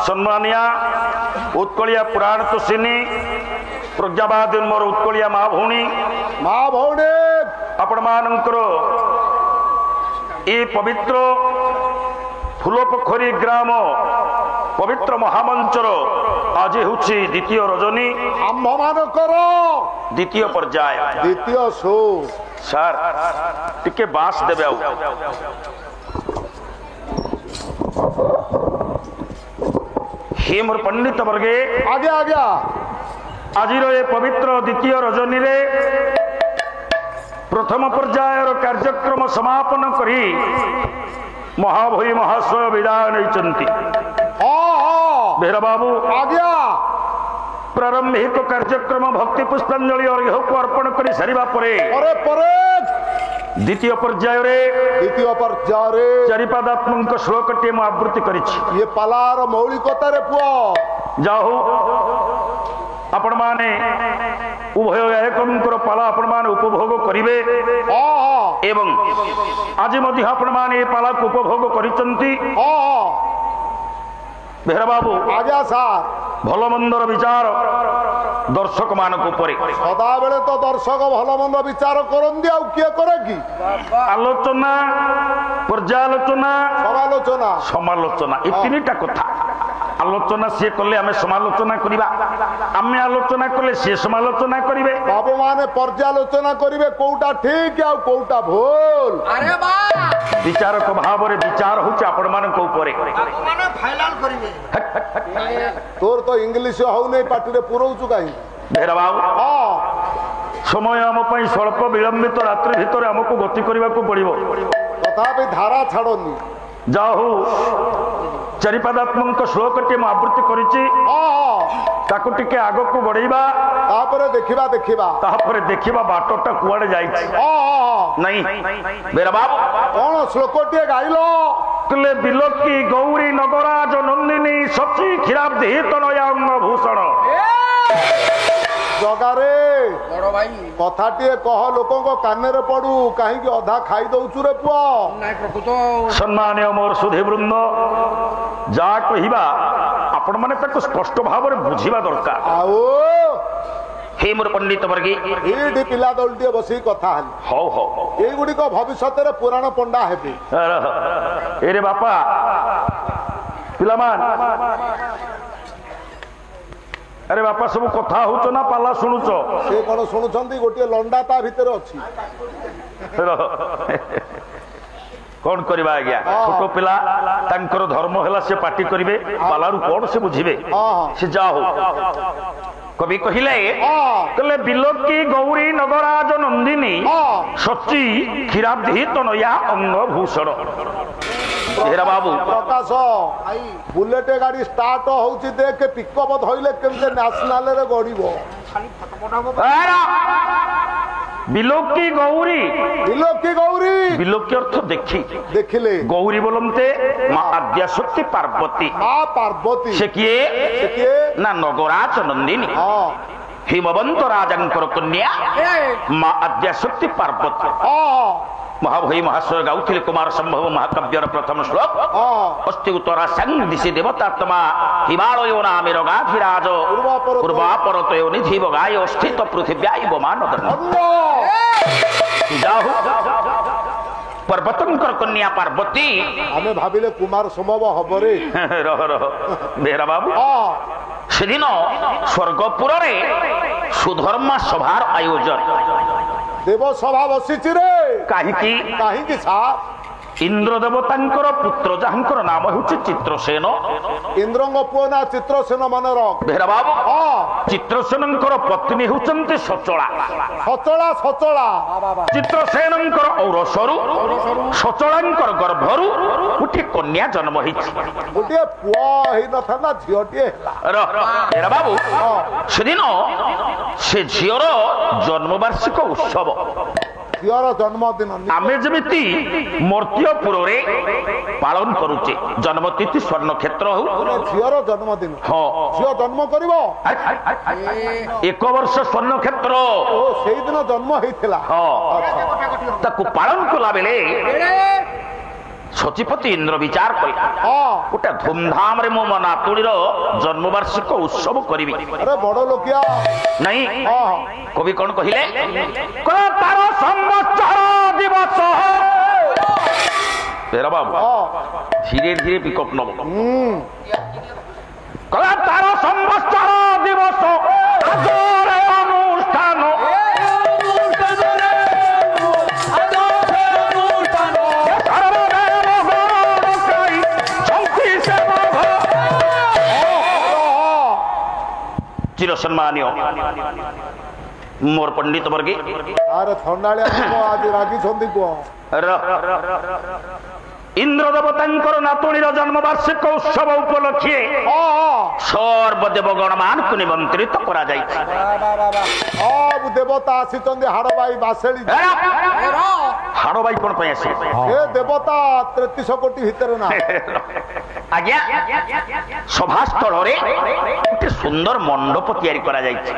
ସମ୍ମାନିଆ ଉତ୍କଳିଆ ପୁରାଣ ତୋଷିନୀ ପ୍ରଜ୍ଞାବାଦୀ ମୋର ଉତ୍କଳିଆ ମା ଭଉଣୀ ଆପଣମାନଙ୍କର ଏ ପବିତ୍ର ଫୁଲପୋଖରୀ ଗ୍ରାମ ପବିତ୍ର ମହାମଞ୍ଚର ଆଜି ହେଉଛି ଦ୍ୱିତୀୟ ରଜନୀ ଆମ୍ଭମାନଙ୍କର ଦ୍ୱିତୀୟ ପର୍ଯ୍ୟାୟ ଦ୍ୱିତୀୟ ଶୋ ସାର୍ ଟିକେ ବାସ୍ ଦେବେ ଆଉ হে মোর পণ্ডিত বর্গে ଆଜ୍ଞା ଆଜ୍ଞା আজির এ পবিত্র দ্বিতীয় রজনীরে প্রথম পর্যায়ের কার্যক্রম সমাপন করি মহাভয়ী মহাশয় বিদায় নেইছন্তি বেহরা বাবু ଆଜ୍ଞା প্রারম্ভিক কার্যক্রম ভক্তি পুষ্পাঞ্জলি অর্ঘ্যକୁ অর্পণ করে সারিবা পরে ପରେ দ্বিতীয় পর্যায়ে ଦ୍ୱିତୀୟ ପର୍ଯ୍ୟାୟରେ চারিপাদাত্মক শ্লোকটি মু আবৃত্তি করেছি ଇଏ ପାଲାର ମୌଳିକତାରେ ପୁଅ যাহো আপন মানে উভয় একঙ্কর পালা আপন মানে উপভোগ করিবে এবং আজি মধ্যে আপন মানে এই পালাকে উপভোগ করিছন্তি বেহরা বাবু ଆଜ୍ଞା ସାର୍ ଭଲ ମନ୍ଦର ବିଚାର ଦର୍ଶକ ମାନଙ୍କ ଉପରେ ସଦାବେଳେ ତ ଦର୍ଶକ ଭଲ ମନ୍ଦ ବିଚାର କରନ୍ତି ଆଉ କିଏ କରେ କି ଆଲୋଚନା ପର୍ଯ୍ୟାଲୋଚନା ସମାଲୋଚନା ସମାଲୋଚନା ଏ ତିନିଟା କଥା ଆଲୋଚନା ସିଏ କଲେ ଆମେ ସମାଲୋଚନା କରିବା ଆମେ ଆଲୋଚନା କଲେ ସିଏ ସମାଲୋଚନା କରିବେ ବାବୁ ମାନେ ପର୍ଯ୍ୟାଲୋଚନା କରିବେ କୋଉଟା ଠିକ ଆଉ କୋଉଟା ଭୁଲ ବିଚାରକ ଭାବରେ ବିଚାର ହଉଛି ଆପଣ ମାନଙ୍କ ଉପରେ ତୋର ତ ଇଂଲିଶ ହଉନି ପାଟିରେ ପୁରଉଛୁ କାହିଁକି ବେହେରା ବାବୁ ସମୟ ଆମ ପାଇଁ ସ୍ୱଳ୍ପ ବିଳମ୍ବିତ ରାତ୍ରି ଭିତରେ ଆମକୁ ଗତି କରିବାକୁ ପଡିବ ତଥାପି ଧାରା ଛାଡନି ଯାହା ହଉ ଚାରିପାଦାତ୍ମକ ଶ୍ଲୋକଟି ମୁଁ ଆବୃତ୍ତି କରିଛି ତାକୁ ଟିକେ ଆଗକୁ ବଢେଇବା ତାପରେ ଦେଖିବା ତାପରେ ଦେଖିବା ବାଟଟା କୁଆଡେ ଯାଇଛି ନାଇଁ ବେହେରା ବାବୁ କଣ ଶ୍ଲୋକଟିଏ ଗାଇଲ କଲେ ବିଲୋକି ଗୌରୀ ନଗରାଜ ନନ୍ଦିନୀ ସଚୀ କ୍ଷୀରାବ୍ଧି ତନୟାଙ୍ଗ ଭୂଷଣ ଜଗାରେ କଥାଟିଏ କହ ଲୋକଙ୍କ କାନରେ ପଡୁ କାହିଁକି ଅଧା ଖାଇ ଦଉଛୁ ରେ ପୁଅ ସମ୍ମାନୀୟ ମୋର ସୁଧୀ ବୃନ୍ଦ ଯାହା କହିବା ଆପଣ ମାନେ ତାକୁ ସ୍ପଷ୍ଟ ଭାବରେ ବୁଝିବା ଦରକାର ଆଉ ହେ ମୋର ପଣ୍ଡିତ ବର୍ଗୀ ଏଇଠି ପିଲା ଦଳଟିଏ ବସିକି କଥା ହେଲେ ହଉ ହଉ ଏଇଗୁଡିକ ଭବିଷ୍ୟତରେ ପୁରାଣ ପଣ୍ଡା ହେବେ ଏରେ ବାପା ପିଲାମାନେ ଆରେ ବାପା ସବୁ କଥା ହଉଛ ନା ପାଲା ଶୁଣୁଛ ସେ କଣ ଶୁଣୁଛନ୍ତି ଗୋଟିଏ ଲଣ୍ଡା ତା ଭିତରେ ଅଛି କଣ କରିବା ଆଜ୍ଞା ଛୋଟ ପିଲା ତାଙ୍କର ଧର୍ମ ହେଲା ସେ ପାଟି କରିବେ ପାଲାରୁ କଣ ସେ ବୁଝିବେ ସେ ଯା ହଉ কবি কহিলে হ্যাঁ কলে বিলোকি গৌরী নগরাজ নন্দিনী হ্যাঁ সচি ক্ষীরাব্ধি তনয়া অঙ্গভূষণ। হেরা বাবু প্রকাশ বুলেট গাড়ি স্টার্ট হଉଛି দেখে পিকଅপ ধইলে কেমতে ন্যাশনাল রে গড়িব। বিলোকি গৌরী বিলোকি গৌরী বিলোকি অর্থ দেখি দেখিলে গৌরী বলতে মা আদ্যাশক্তি পার্বতী। মা পার্বতী সে কিয়ে সে কিয়ে? না নগরাজ নন্দিনী হ্যাঁ হিমবন্ত রাজাঙ্কর কন্যা মা আদ্যাশক্তি পার্বতী। হ্যাঁ মহাভৈ মহাশয় গাউଥିଲେ কুমার সম্ভব মহাকাব্যর প্রথম শ্লোক হ্যাঁ অস্তি উত্তরা সং দিশি দেবতাত্মা হিমালয় নামের গাধিরাজ পূর্বাপরতয় নিধি গায় স্থিত পৃথিব্যায় বোমান যাহু পর্বতঙ্কর কন্যা পার্বতী। আমি ভাবিলে কুমার সম্ভব হবরে। রহ রহ বেহরা বাবু হ্যাঁ সেদিন স্বর্গপুরে সুধর্মা সভার আয়োজন। দেবসভা বসিছি রে কাহিকি কাহিকি সাপ ইন্দ্র দেবতাঙ্কর পুত্র যাহাঙ্কর নাম হচ্ছে চিত্রসেন। ইন্দ্রঙ্গ পুଅ না চিত্রসেন মনে রখ। বেহরা বাবু হ্যাঁ ଚିତ୍ରସେନଙ୍କର ପତ୍ନୀ ହେଉଛନ୍ତି ସଚଳା। ସଚଳା ସଚଳା ଚିତ୍ରସେନଙ୍କର ଔରସରୁ ସଚଳାଙ୍କର ଗର୍ଭରୁ ଗୋଟିଏ କନ୍ୟା ଜନ୍ମ ହେଇଛି। ଗୋଟିଏ ପୁଅ ହେଇନଥାନ୍ତା ଝିଅଟିଏ ହେଲା। ହେରା ବାବୁ ସେଦିନ ସେ ଝିଅର ଜନ୍ମବାର୍ଷିକ ଉତ୍ସବ। ଝିଅର ଜନ୍ମଦିନ ଆମେ ଯେମିତି ମର୍ତ୍ତ୍ୟପୁରରେ ପାଳନ କରୁଛେ ଜନ୍ମତିଥି ସ୍ୱର୍ଣ୍ଣକ୍ଷେତ୍ର ହଉ। ଝିଅର ଜନ୍ମଦିନ ହଁ ଝିଅ ଜନ୍ମ କରିବ 1 ବର୍ଷ ସ୍ୱର୍ଣ୍ଣକ୍ଷେତ୍ର ଓ ସେଇଦିନ ଜନ୍ମ ହେଇଥିଲା। ହଁ ଆଚ୍ଛା ତାକୁ ପାଳନ କଲା ବେଳେ ସଚିପତି ଇନ୍ଦ୍ର ବିଚାର କଲେ ହଁ ଗୋଟେ ଧୁମଧାମରେ ମୋ ନାତୁଣୀର ଜନ୍ମବାର୍ଷିକ ଉତ୍ସବ କରିବି। ଆରେ ବଡ ଲୋକିଆ ନାଇଁ ହଁ କବି କଣ କହିଲେ ତାର ସମ୍ବତ୍ସର ଦିବସ। ତେର ବାବୁ ହଁ ଧୀରେ ଧୀରେ ପିକଅପ୍ ନବ। ହୁଁ ତାର ସମ୍ବତ୍ସର ଦିବସ ଆଜରେ ଅନୁଷ୍ଠାନ ଚିର ସମ୍ମାନୀୟ ମୋର ପଣ୍ଡିତ ବର୍ଗୀ ଆରେ ଥଣ୍ଡାଳିଆ ଆଜି ରାଗିଛନ୍ତି କୁହ। ଇନ୍ଦ୍ର ଦେବତାଙ୍କର ନାତୁଣୀର ଜନ୍ମବାର୍ଷିକ ଉତ୍ସବ ଉପଲକ୍ଷେ ସର୍ବଦେବଗଣ ମାନଙ୍କୁ ନିମନ୍ତ୍ରିତ କରାଯାଇଛି। ସବୁ ଦେବତା ଆସିଛନ୍ତି ହାଡ ଭାଇ ବାସେଳି। ହାଡ ଭାଇ କଣ ପାଇଁ ଆସିବେ? ଏ ଦେବତା 33 କୋଟି ଭିତରେ ନା। ଆଜ୍ଞା ସଭାସ୍ଥଳରେ ଗୋଟେ ସୁନ୍ଦର ମଣ୍ଡପ ତିଆରି କରାଯାଇଛି।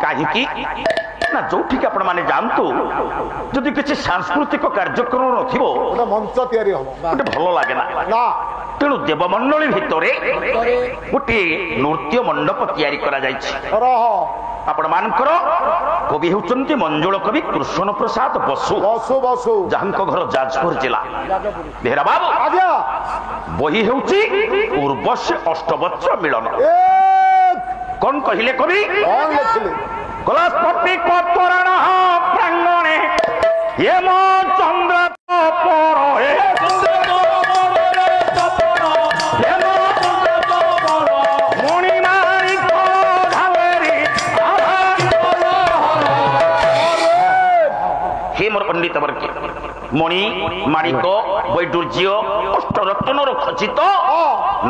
କାହିଁକି ନା ଯୋଉଠିକି ଆପଣ ମାନେ ଯାଆନ୍ତୁ ଯଦି କିଛି ସାଂସ୍କୃତିକ କାର୍ଯ୍ୟକ୍ରମ ନଥିବ ଗୋଟେ ମଞ୍ଚ ତିଆରି ହବ ଗୋଟେ ଭଲ ଲାଗେ ନା। ନା ତେଣୁ ଦେବମଣ୍ଡଳୀ ଭିତରେ ଗୋଟିଏ ନୃତ୍ୟ ମଣ୍ଡପ ତିଆରି କରାଯାଇଛି। ରହ ଆପଣ ମାନଙ୍କର କବି ହେଉଛନ୍ତି ମଞ୍ଜୁଳ କବି କୃଷ୍ଣ ପ୍ରସାଦ ବସୁ ବସୁ ବସୁ ଯାହାଙ୍କ ଘର ଯାଜପୁର ଜିଲ୍ଲା। ବେହେରା ବାବୁ ଆଜ୍ଞା ବହି ହେଉଛି ଉର୍ବଶୀ ଅଷ୍ଟବତ୍ସ ମିଳନ। ଏ କଣ କହିଲେ କବି? କଣ ଲେଖିଲେ? କଳସ୍ପତି କତରଣ ପ୍ରାଙ୍ଗଣେ ହେମ ଚନ୍ଦ୍ର ପରହେ ମଣିମାଣିକ ଧାଲେରି হে মোর পণ্ডিত বর্গে মণি মাণিক বৈডুর্য অষ্টরত্নর খচিত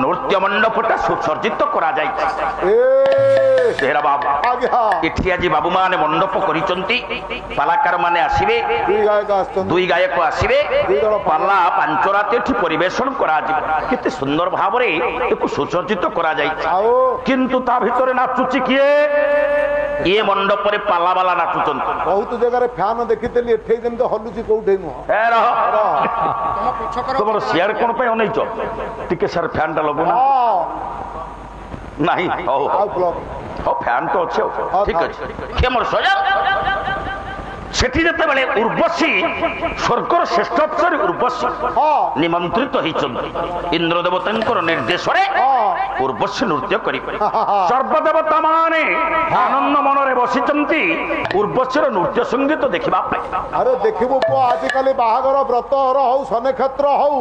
নৃত্য মণ্ডপটা সুসজ্জিত করা যাইছে। বেহেরা বাবু ଆଜ୍ଞା এটি আজ বাবু মানে মণ্ডপ করিছন্তি পালাকার মানে আসিবে ଦୁଇ ଗାୟକ ଆସିଛନ୍ତି। দুই গায়ক আসিবে পালা পাঞ্চরাতে এটি পরিবেশন করা যাবে কেতে সুন্দর ভাবে একে সুসজ্জিত করা যাইছে। ଆଉ কিন্তু তা ভিতরে নাচুচি কিয়ে এ মণ্ডপরে পালাবালা নাচুচন্তি। ବହୁତ ଜାଗାରେ ଫ୍ୟାନ ଦେଖିଥିଲି ଏଠେଇ ଯେମିତି ହଲୁଛି କୋଉଠି ନୁହଁ। ଏ ରହ তোমার সিয়ার কোন পাই অনেক টিকে স্যার ফ্যানটা লবো না নাই হও ଆଉ ବ୍ଲକ হও ফ্যান তো আছে ঠিক আছে কেমন সজা সেটি যেতেবেলে উর্বশী স্বর্গর শ্রেষ্ঠ অপ্সরী উর্বশী নিমন্ত্রিত হইছন্তি ইন্দ্র দেবতাঙ্কর নির্দেশরে উর্বশী নৃত্য করিবে। সর্বদেবতা মানে আনন্দ মନରେ বসিছন্তি উর্বশীর নৃত্য সঙ্গীত দেখিবা পাই। ଆରେ ଦେଖିବୁ ପୁଅ ଆଜିକାଲି ବାହାଘର ବ୍ରତଘର ହଉ ଶନେକ୍ଷେତ୍ର ହଉ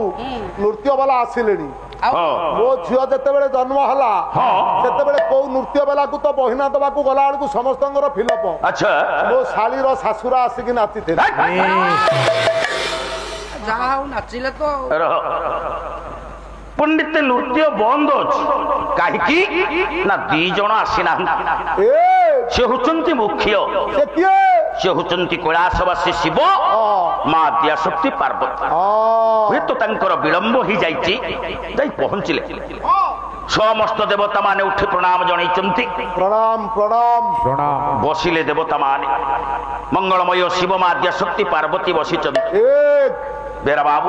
ନୃତ୍ୟ ବାଲା ଆସିଲେଣି। ମୋ ଝିଅ ଯେତେବେଳେ ଜନ୍ମ ହେଲା ସେତେବେଳେ କୋଉ ନୃତ୍ୟ ବେଲାକୁ ତ ବହିନା ଦବାକୁ ଗଲା ବେଳକୁ ସମସ୍ତଙ୍କର ଫିଲପ। ଆଚ୍ଛା ମୋ ଶାଳୀର ଶାଶୁର ଆସିକି ନାଚିଥିଲେ। ଯାହା ହଉ ନାଚିଲେ ତ ପଣ୍ଡିତ ନୃତ୍ୟ ବନ୍ଦ ଅଛି କାହିଁକି ନା 2 ଜଣ ଆସିନାହାନ୍ତି। ସେ ହଉଛନ୍ତି ମୁଖ୍ୟ, ସେ କିଏ? ସେ ହଉଛନ୍ତି କୈଳାସବାସୀ ଶିବ, ମା ଆଦ୍ୟାଶକ୍ତି ପାର୍ବତୀ। ହୁଏତ ତାଙ୍କର ବିଳମ୍ବ ହେଇଯାଇଛି, ଯାଇ ପହଞ୍ଚିଲେ ସମସ୍ତ ଦେବତା ମାନେ ଉଠି ପ୍ରଣାମ ଜଣାଇଛନ୍ତି। ପ୍ରଣାମ ପ୍ରଣାମ ପ୍ରଣାମ। ବସିଲେ ଦେବତା ମାନେ, ମଙ୍ଗଳମୟ ଶିବ ମା ଆଦ୍ୟାଶକ୍ତି ପାର୍ବତୀ ବସିଛନ୍ତି। ବେରା ବାବୁ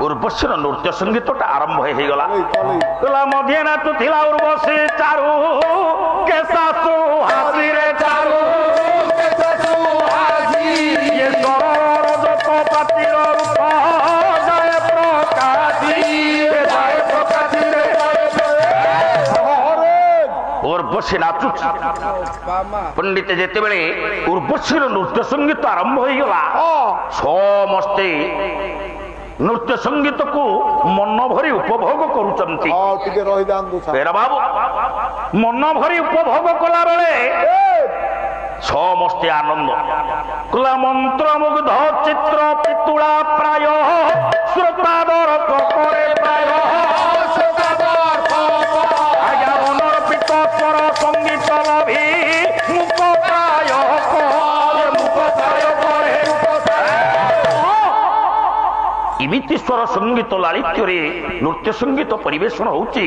ଉର୍ବଶୀର ନୃତ୍ୟ ସଙ୍ଗୀତଟା ଆରମ୍ଭ ହେଇଗଲା। ମଧ୍ୟରେ ନାଚୁଥିଲା ଉର୍ବଶୀ ଚାରୁ କେଶାସୁ ହାସିରେ ଚାରୁ ପାତିର ରୂପ ଜୟ ପ୍ରକାଶୀ ଉର୍ବଶୀ ନାଚୁଛି। ପଣ୍ଡିତ ଯେତେବେଳେ ଉର୍ବଶୀର ନୃତ୍ୟ ସଙ୍ଗୀତ ଆରମ୍ଭ ହେଇଗଲା, ସମସ୍ତେ ନୃତ୍ୟ ସଙ୍ଗୀତକୁ ମନ ଭରି ଉପଭୋଗ କରୁଛନ୍ତି। ବାବୁ ମନ ଭରି ଉପଭୋଗ କଲା ବେଳେ ସମସ୍ତେ ଆନନ୍ଦ କଲା। ମନ୍ତ୍ର ମୁଗ୍ଧ ଚିତ୍ର ପିତୁଳା ପ୍ରାୟ ଶ୍ରୋତାଦର କରେ ପ୍ରାୟ সঙ্গীত লভি মুখ প্রায় এমিতি স্বর সঙ্গীত লালিত্যরে নৃত্য সঙ্গীত পরিবেশন হচ্ছে।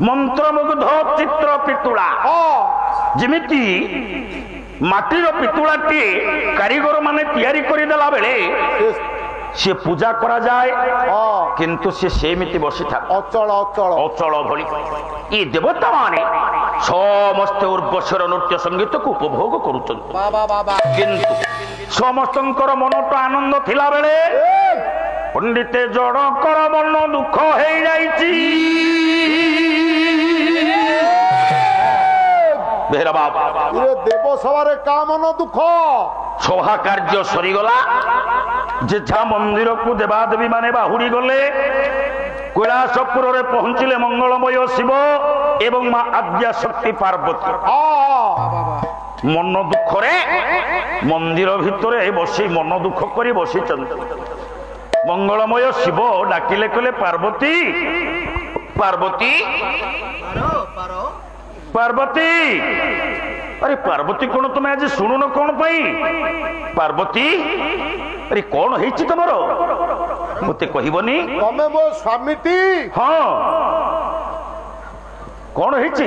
মন্ত্রমুগ্ধ চিত্র পিতুলা, যেমিতি মাটির পিতুলাটি কারিগর মানে তৈরি করে দেলা বেলে সে পূজা করা যায়, কিন্তু সে সেমিতি বসে থাকে অচল অচল অচল ভଳି। এই দেবতা মানে ସମସ୍ତେ ଉର୍ବଶୀର ନୃତ୍ୟ ସଙ୍ଗୀତକୁ ଉପଭୋଗ କରୁଛନ୍ତି, କିନ୍ତୁ ସମସ୍ତଙ୍କର ମନଟା ଆନନ୍ଦ ଥିଲା ବେଳେ ପଣ୍ଡିତେ ଜଣଙ୍କର ମନ ଦୁଃଖ ହେଇଯାଇଛି। ବେହେରା ବାବା ଦେବ ସଭାରେ କା ମନ ଦୁଃଖ? ସଭା କାର୍ଯ୍ୟ ସରିଗଲା, ଯେଝା ମନ୍ଦିରକୁ ଦେବାଦେବୀ ମାନେ ବାହୁଡ଼ି ଗଲେ। କୈଳାସପୁରରେ ପହଞ୍ଚିଲେ ମଙ୍ଗଳମୟ ଶିବ ଏବଂ ମା ଆଦ୍ୟାଶକ୍ତି ପାର୍ବତୀ। ମନ ଦୁଃଖରେ ମନ୍ଦିର ଭିତରେ ବସି ମନ ଦୁଃଖ କରି ବସିଛନ୍ତି। ମଙ୍ଗଳମୟ ଶିବ ଡାକିଲେ, କହିଲେ ପାର୍ବତୀ ପାର୍ବତୀ ପାର୍ବତୀ। আরে পার্বতী কোন তুমি আজ শুনুন কোন পাই? পার্বতী আরে কোন হয়েছি তোমার মতে কহিবনি? তুমি মো স্বামীটি? হ্যাঁ কোন হয়েছি?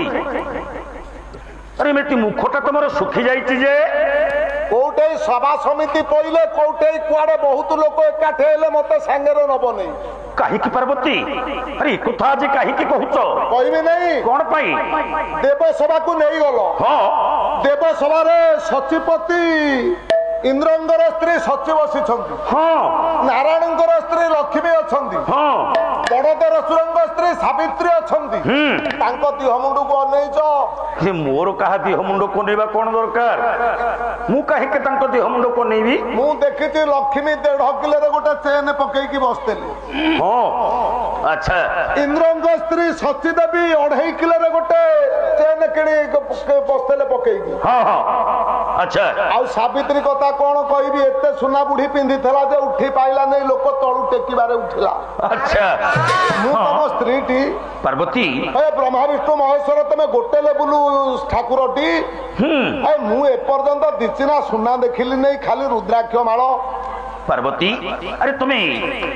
আরে মেটি মুখটা তোমার শুখি যাইছি যে। কোউটাই সভা সমিতি পইলে কোউটাই কুয়াড়ে বহুত লোক একাঠে হেলে মতে সাঙ্গেরে নবনি। কাহিকি পার্বতী? আরে কথা যে কাহিকি কহুছ কইবি নাই? কোন পাই? দেবসভাকু নেই গল। হ্যাঁ দেবসভারে সচিপতি ইন্দ্রঙ্গর স্ত্রী সচি বসিছন্তি। হ্যাঁ নারায়ণঙ্গর স্ত্রী লক্ষ্মী অছন্তি। হ্যাঁ বড়দের সুরঙ্গ স্ত্রী সাবিত্রী অছন্তি। তাঙ্ক দিহ মুন্ডুকু অনেইছ। মোর কাহা দেহ মুন্ড কনেবা কোন দরকার? মু কাহিকে তাঙ্ক দেহ মুন্ড কনেবি? মু দেখিছি লক্ষ্মী 1.5 কিলোরে গোটে চেন পকেইকি বসতেলি। হ্যাঁ আচ্ছা। ইন্দ্রঙ্গ স্ত্রী সচি দেবী 2.5 কিলোরে গোটে চেন কিনি বসতেলে পকেইকি। হ্যাঁ হ্যাঁ আচ্ছা। আউ সাবিত্রী কথা কোন কইবি? এতে সোনা বুড়ি পিন্ধিথলা যে উঠি পাইলা নাই, লোক তলু টেকিবারে উঠিলা। আচ্ছা মু তম স্ত্রীটি পার্বতী। হে ব্রহ্মা বিষ্ণু মহেশ্বর তুমি গোটে লেবুলু ঠাকুরটি। মু এপর্যন্ত দিচিনা সোনা দেখিলি নাই, খালি রুদ্রাক্ষ মাଳ। পার্বতী আরে তুমি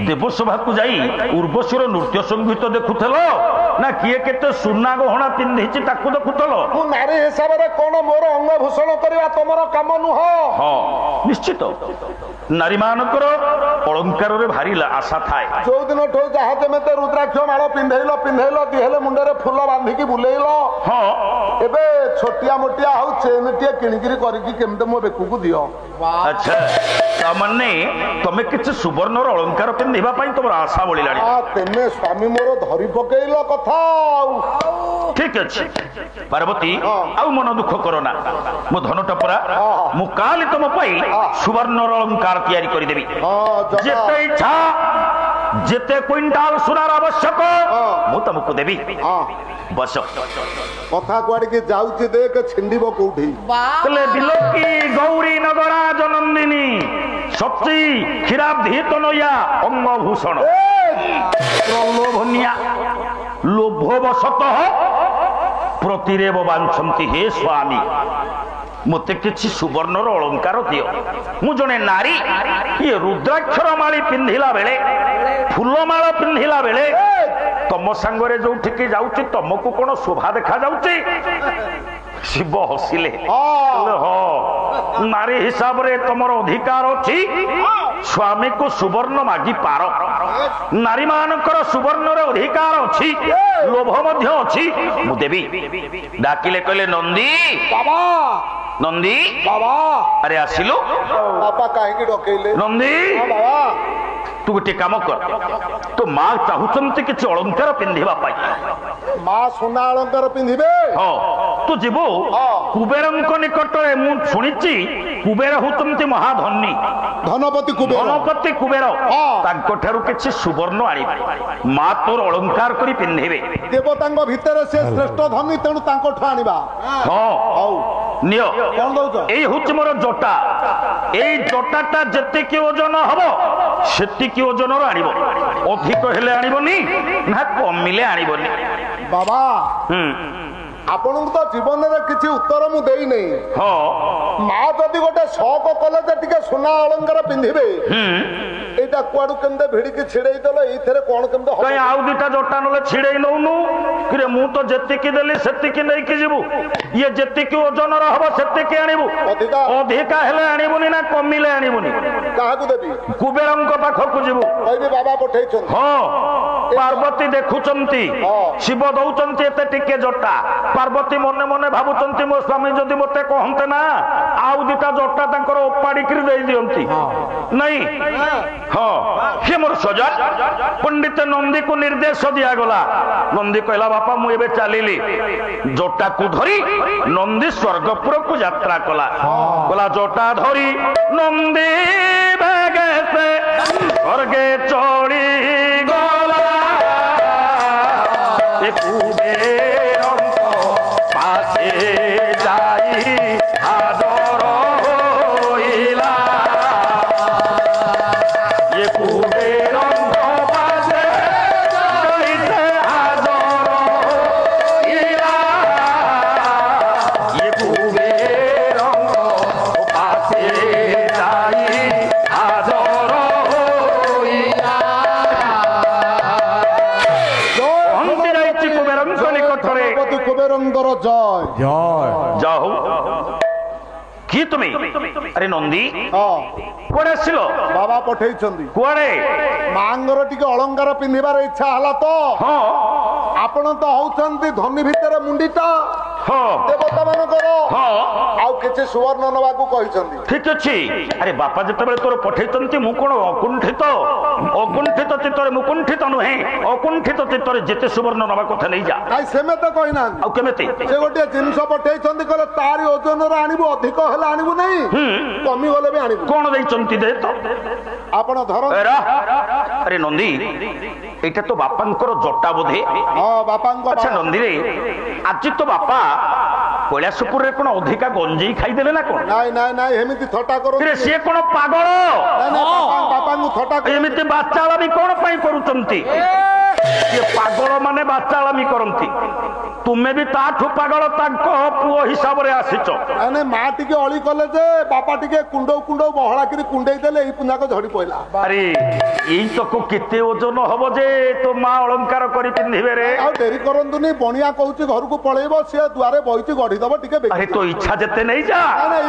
দেবসভাকু যাই উর্বশীর নৃত্য সঙ্গীত দেখুথল না কিয়ে কেতে সুনা গহনা পিন্ধিছি তাকু দেখুথল? মু নারী হিসাবে কোন মোর অঙ্গ ভূষণ করিবা তোমার কাম নুহ। হ্যাঁ নিশ্চিত নারী মানকর অলঙ্কারে ভারি আশা থায়। যৌদিন ঠু যাহা যেমতে রুদ্রাক্ষ মাଳ পিন্ধাইল পিন্ধাইল, দিহেলে মুন্ডরে ফুল বাঁধিকি বুলেইল। হ্যাঁ এবে ছোটিয়া মোটিয়া হাউ চেনটিয়ে কিଣିକିରି କରିକି କେମିତି ମୋ ବେକକୁ ଦିଅ। আচ্ছা তামানে তুমি কিছু সুবর্ণর অলঙ্কার পিন্ধিবা পাই তোমার আশা বলিলানি। তেমে স্বামী মোর ধরি পকেইল কথা। ঠিক আছে পার্বতী আউ মন দুঃখ করো না, মো ধনটা পরা মু কালি তোম পাই সুবর্ণর অলঙ্কার তৈরি করে দেবি। যেতে ইচ্ছা ଯେତେ କ୍ୱିଣ୍ଟାଲ ସୁନାର ଆବଶ୍ୟକ ମୁଁ ତମକୁ ଦେବି। ହଁ ବସ। କଥା କୁଆଡିକି ଯାଉଛି ଦେଖ ଛିଣ୍ଡିବ କୋଉଠି। ହେଲେ ବିଲୋକି ଗୌରୀ ନଗରା ଜନନ୍ଦିନୀ ସଚି କ୍ଷୀରାବ୍ଧି ତନୟା ଅଙ୍ଗଭୂଷଣ ପ୍ରଲୋଭନିଆ ଲୋଭବଶତଃ ପ୍ରତିରେବ ବାଞ୍ଛନ୍ତି ହେ ସ୍ୱାମୀ ମତେ କିଛି ସୁବର୍ଣ୍ଣର ଅଳଙ୍କାର ଦିଅ। ମୁଁ ଜଣେ ନାରୀ, ଇଏ ରୁଦ୍ରାକ୍ଷର ମାଳି ପିନ୍ଧିଲା ବେଳେ ଫୁଲମାଳ ପିନ୍ଧିଲା ବେଳେ ତମ ସାଙ୍ଗରେ ଯୋଉଠିକି ଯାଉଛି ତମକୁ କଣ ଶୋଭା ଦେଖା ଯାଉଛି? ଶିବ ହସିଲେ। ହଁ ନାରୀ ହିସାବରେ ତମର ଅଧିକାର ଅଛି ସ୍ୱାମୀକୁ ସୁବର୍ଣ୍ଣ ମାଗି ପାର। ନାରୀ ମାନଙ୍କର ସୁବର୍ଣ୍ଣର ଅଧିକାର ଅଛି, ଲୋଭ ମଧ୍ୟ ଅଛି, ମୁଁ ଦେବି। ଡାକିଲେ କହିଲେ ନନ୍ଦୀ ବାବା ନନ୍ଦୀ ବାବା। ଆରେ ଆସିଲୁ ବାପା କାହିଁକି ଡକେଇଲେ? ନନ୍ଦୀ ବାବା ତୁ ଗୋଟେ କାମ କର, ତୋ ମା ଚାହୁଁଛନ୍ତି କିଛି ଅଳଙ୍କାର ପିନ୍ଧିବା ପାଇଁ। ମା ସୁନା ଅଳଙ୍କାର ପିନ୍ଧିବେ? ହଁ ତୁ ଯିବୁ କୁବେରଙ୍କ ନିକଟରେ। ମୁଁ ଶୁଣିଛି କୁବେର ହଉଛନ୍ତି ମହାଧନୀ, ଧନପତି କୁବେର। ଧନପତି କୁବେର। ତାଙ୍କ ଠାରୁ କିଛି ସୁବର୍ଣ୍ଣ ଆଣିବେ, ମା ତୋର ଅଳଙ୍କାର କରି ପିନ୍ଧିବେ। ଦେବତାଙ୍କ ଭିତରେ ସେ ଶ୍ରେଷ୍ଠ ଧନୀ, ତେଣୁ ତାଙ୍କଠୁ ଆଣିବା। ହଁ ହଉ ନିଅ। କଣ ଦଉଛ? ଏଇ ହଉଛି ମୋର ଜଟା। ଏଇ ଜଟାଟା ଯେତିକି ଓଜନ ହବ ସେତିକି ଓଜନର ଆଣିବ। ଅଧିକ ହେଲେ ଆଣିବନି ନା କମିଲେ ଆଣିବନି। ବାବା ଆପଣଙ୍କୁ ତ ଜୀବନରେ କିଛି ଉତ୍ତର ମୁଁ ଦେଇନି। ହଁ ମା ଯଦି ଗୋଟେ ଶକ କଲେ ଯେ ଟିକେ ସୁନା ଅଳଙ୍କାର ପିନ୍ଧିବେ, ଏଇଟା କୁଆଡୁ କେମିତି ଭିଡିକି ଛିଡେଇ ଦେଲ? ଏଇଥିରେ କଣ କେମିତି ହବ? କାଇଁ ଆଉ ଦିଟା ଜଟା ନହେଲେ ଛିଡେଇ ନଉନୁ କିରେ? ମୁଁ ତ ଯେତିକି ଦେଲି ସେତିକି ନେଇକି ଯିବୁ। ଇଏ ଯେତିକି ଓଜନର ହବ ସେତିକି ଆଣିବୁ। ଅଧିକା? ଅଧିକା ହେଲେ ଆଣିବୁନି ନା କମିଲେ ଆଣିବୁନି। କାହାକୁ ଦେବି? କୁବେରଙ୍କ ପାଖକୁ ଯିବୁ। କହିବି ବାବା ପଠେଇଛନ୍ତି। ହଁ ପାର୍ବତୀ ଦେଖୁଛନ୍ତି, ଶିବ ଦଉଛନ୍ତି ଏତେ ଟିକେ ଜଟା। ପାର୍ବତୀ ମନେ ମନେ ଭାବୁଛନ୍ତି ମୋ ସ୍ୱାମୀ ଯଦି ମତେ କହନ୍ତେ ନା ଆଉ ଦିଟା ଜଟା ତାଙ୍କର ଓପାଡ଼ିକିରି ଦେଇ ଦିଅନ୍ତି ନାଇଁ। ହଁ ସିଏ ମୋର ସଜାଗ। ପଣ୍ଡିତ ନନ୍ଦୀକୁ ନିର୍ଦ୍ଦେଶ ଦିଆଗଲା। ନନ୍ଦୀ କହିଲା ବାପା ମୁଁ ଏବେ ଚାଲିଲି। ଜଟାକୁ ଧରି ନନ୍ଦୀ ସ୍ୱର୍ଗପୁରକୁ ଯାତ୍ରା କଲା। କହିଲା ଜଟା ଧରି ନନ୍ଦୀ ବେଗେ ସେ ସ୍ୱର୍গে ଚଳି ଗଲା। କୁବେରଙ୍କ ପାଶେ ଯାଇ ହାଜର ହୋଇଲା। ଏ କୁବେରଙ୍କ ପାଶେ ଯାଇ ସେ ହାଜର ହୋଇଲା। ଏ କୁବେରଙ୍କ ପାଶେ ଯାଇ ହାଜର ହୋଇଲା। ପହଞ୍ଚି ଯାଇଛି କୁବେରଙ୍କ ନିକଟରେ। କୁବେରଙ୍କର ଜୟ ଜୟ। ଯା ହଉ। କି তুমি? আরে নন্দী কুয়াড়ে আসছিল? ବାବା ପଠେଇଛନ୍ତି। କୁଆଡେ? ମାଙ୍କର ଟିକେ ଅଳଙ୍କାର ପିନ୍ଧିବାର ଇଚ୍ଛା ହେଲା ତ। ହଁ ଆପଣ ତ ହଉଛନ୍ତି ଧନୀ ଭିତରେ ମୁଣ୍ଡିଟା ହଁ ଦେବତା ମାନଙ୍କର। ହଁ ଆଉ କିଛି ସୁବର୍ଣ୍ଣ ନବାକୁ କହିଛନ୍ତି। ঠিক ଅଛି। আরে বাপা যেତେବେଳେ তোর পঠাইଛନ୍ତି ମୁଁ কোন অকুণ্ঠিত অকুণ্ঠিত চিত্ତରେ ମୁଁ କୁଣ୍ଠିତ ନୁହେଁ। ଅକୁଣ୍ଠିତ ଚିତ୍ତରେ ଯେତେ ସୁବର୍ଣ୍ଣ ନବା କଥା ନେଇ ଯା। ନାଇଁ ସେମିତି କହିନାହାନ୍ତି। ଆଉ କେମିତି? ସେ ଗୋଟିଏ ଜିନିଷ ପଠେଇଛନ୍ତି, କହିଲେ ତାରି ଓଜନର ଆଣିବୁ, ଅଧିକ ହେଲେ ଆଣିବୁ ନାହିଁ, କମିଗଲେ ବି ଆଣିବୁ। କଣ ଦେଇଛନ୍ତି ଦେ ତ। ଆପଣ ଧରନ୍ତୁ। আরে নন্দী এটা তো বাপাঙ্কর জটা বোধে। ହଁ ବାପାଙ୍କ আচ্ছা নন্দী রে ଆଜି তো ବାପା কৈଳାସପୁରରେ କଣ ଅଧିକା ଗଞ୍ଜେଇ ଖାଇଦେଲେ ନା କଣ? ନାଇଁ ନାଇଁ ନାଇଁ ଏମିତି ଥଟା କରନ୍ତୁ। ରେ ସିଏ କଣ ପାଗଳ? ବାପାଙ୍କୁ ଥଟା ଏମିତି ବାଚାଳାମି କଣ ପାଇଁ କରୁଛନ୍ତି? ସିଏ ପାଗଳ ମାନେ ବାଚାଳାମି କରନ୍ତି। ତୁମେ ବି ତାଠୁ ପାଗଳ ତାଙ୍କ ପୁଅ ହିସାବରେ ଆସିଛ। ନାଇଁ ମା ଟିକେ ଅଳି କଲେ ଯେ ବାପା ଟିକେ କୁଣ୍ଡଉ କୁଣ୍ଡଉ ବହଳା କରି କୁଣ୍ଡେଇ ଦେଲେ, ଏଇ ପୁଞ୍ଜାକ ଝଡି ପଇଲା। ଆରେ ଏଇ ତକ କେତେ ଓଜନ ହବ ଯେ ତୋ ମା ଅଳଙ୍କାର କରି ପିନ୍ଧିବେ ରେ? ଆଉ ଡେରି କରନ୍ତୁନି, ବଣିଆ କହୁଛି ଘରକୁ ପଳେଇବ, ସିଏ ଦୁଆରେ ବଇଛି ଗଢିଦବ ଟିକେ। ଆରେ ତୋ ଇଚ୍ଛା ଯେତେ ନେଇ ଯା।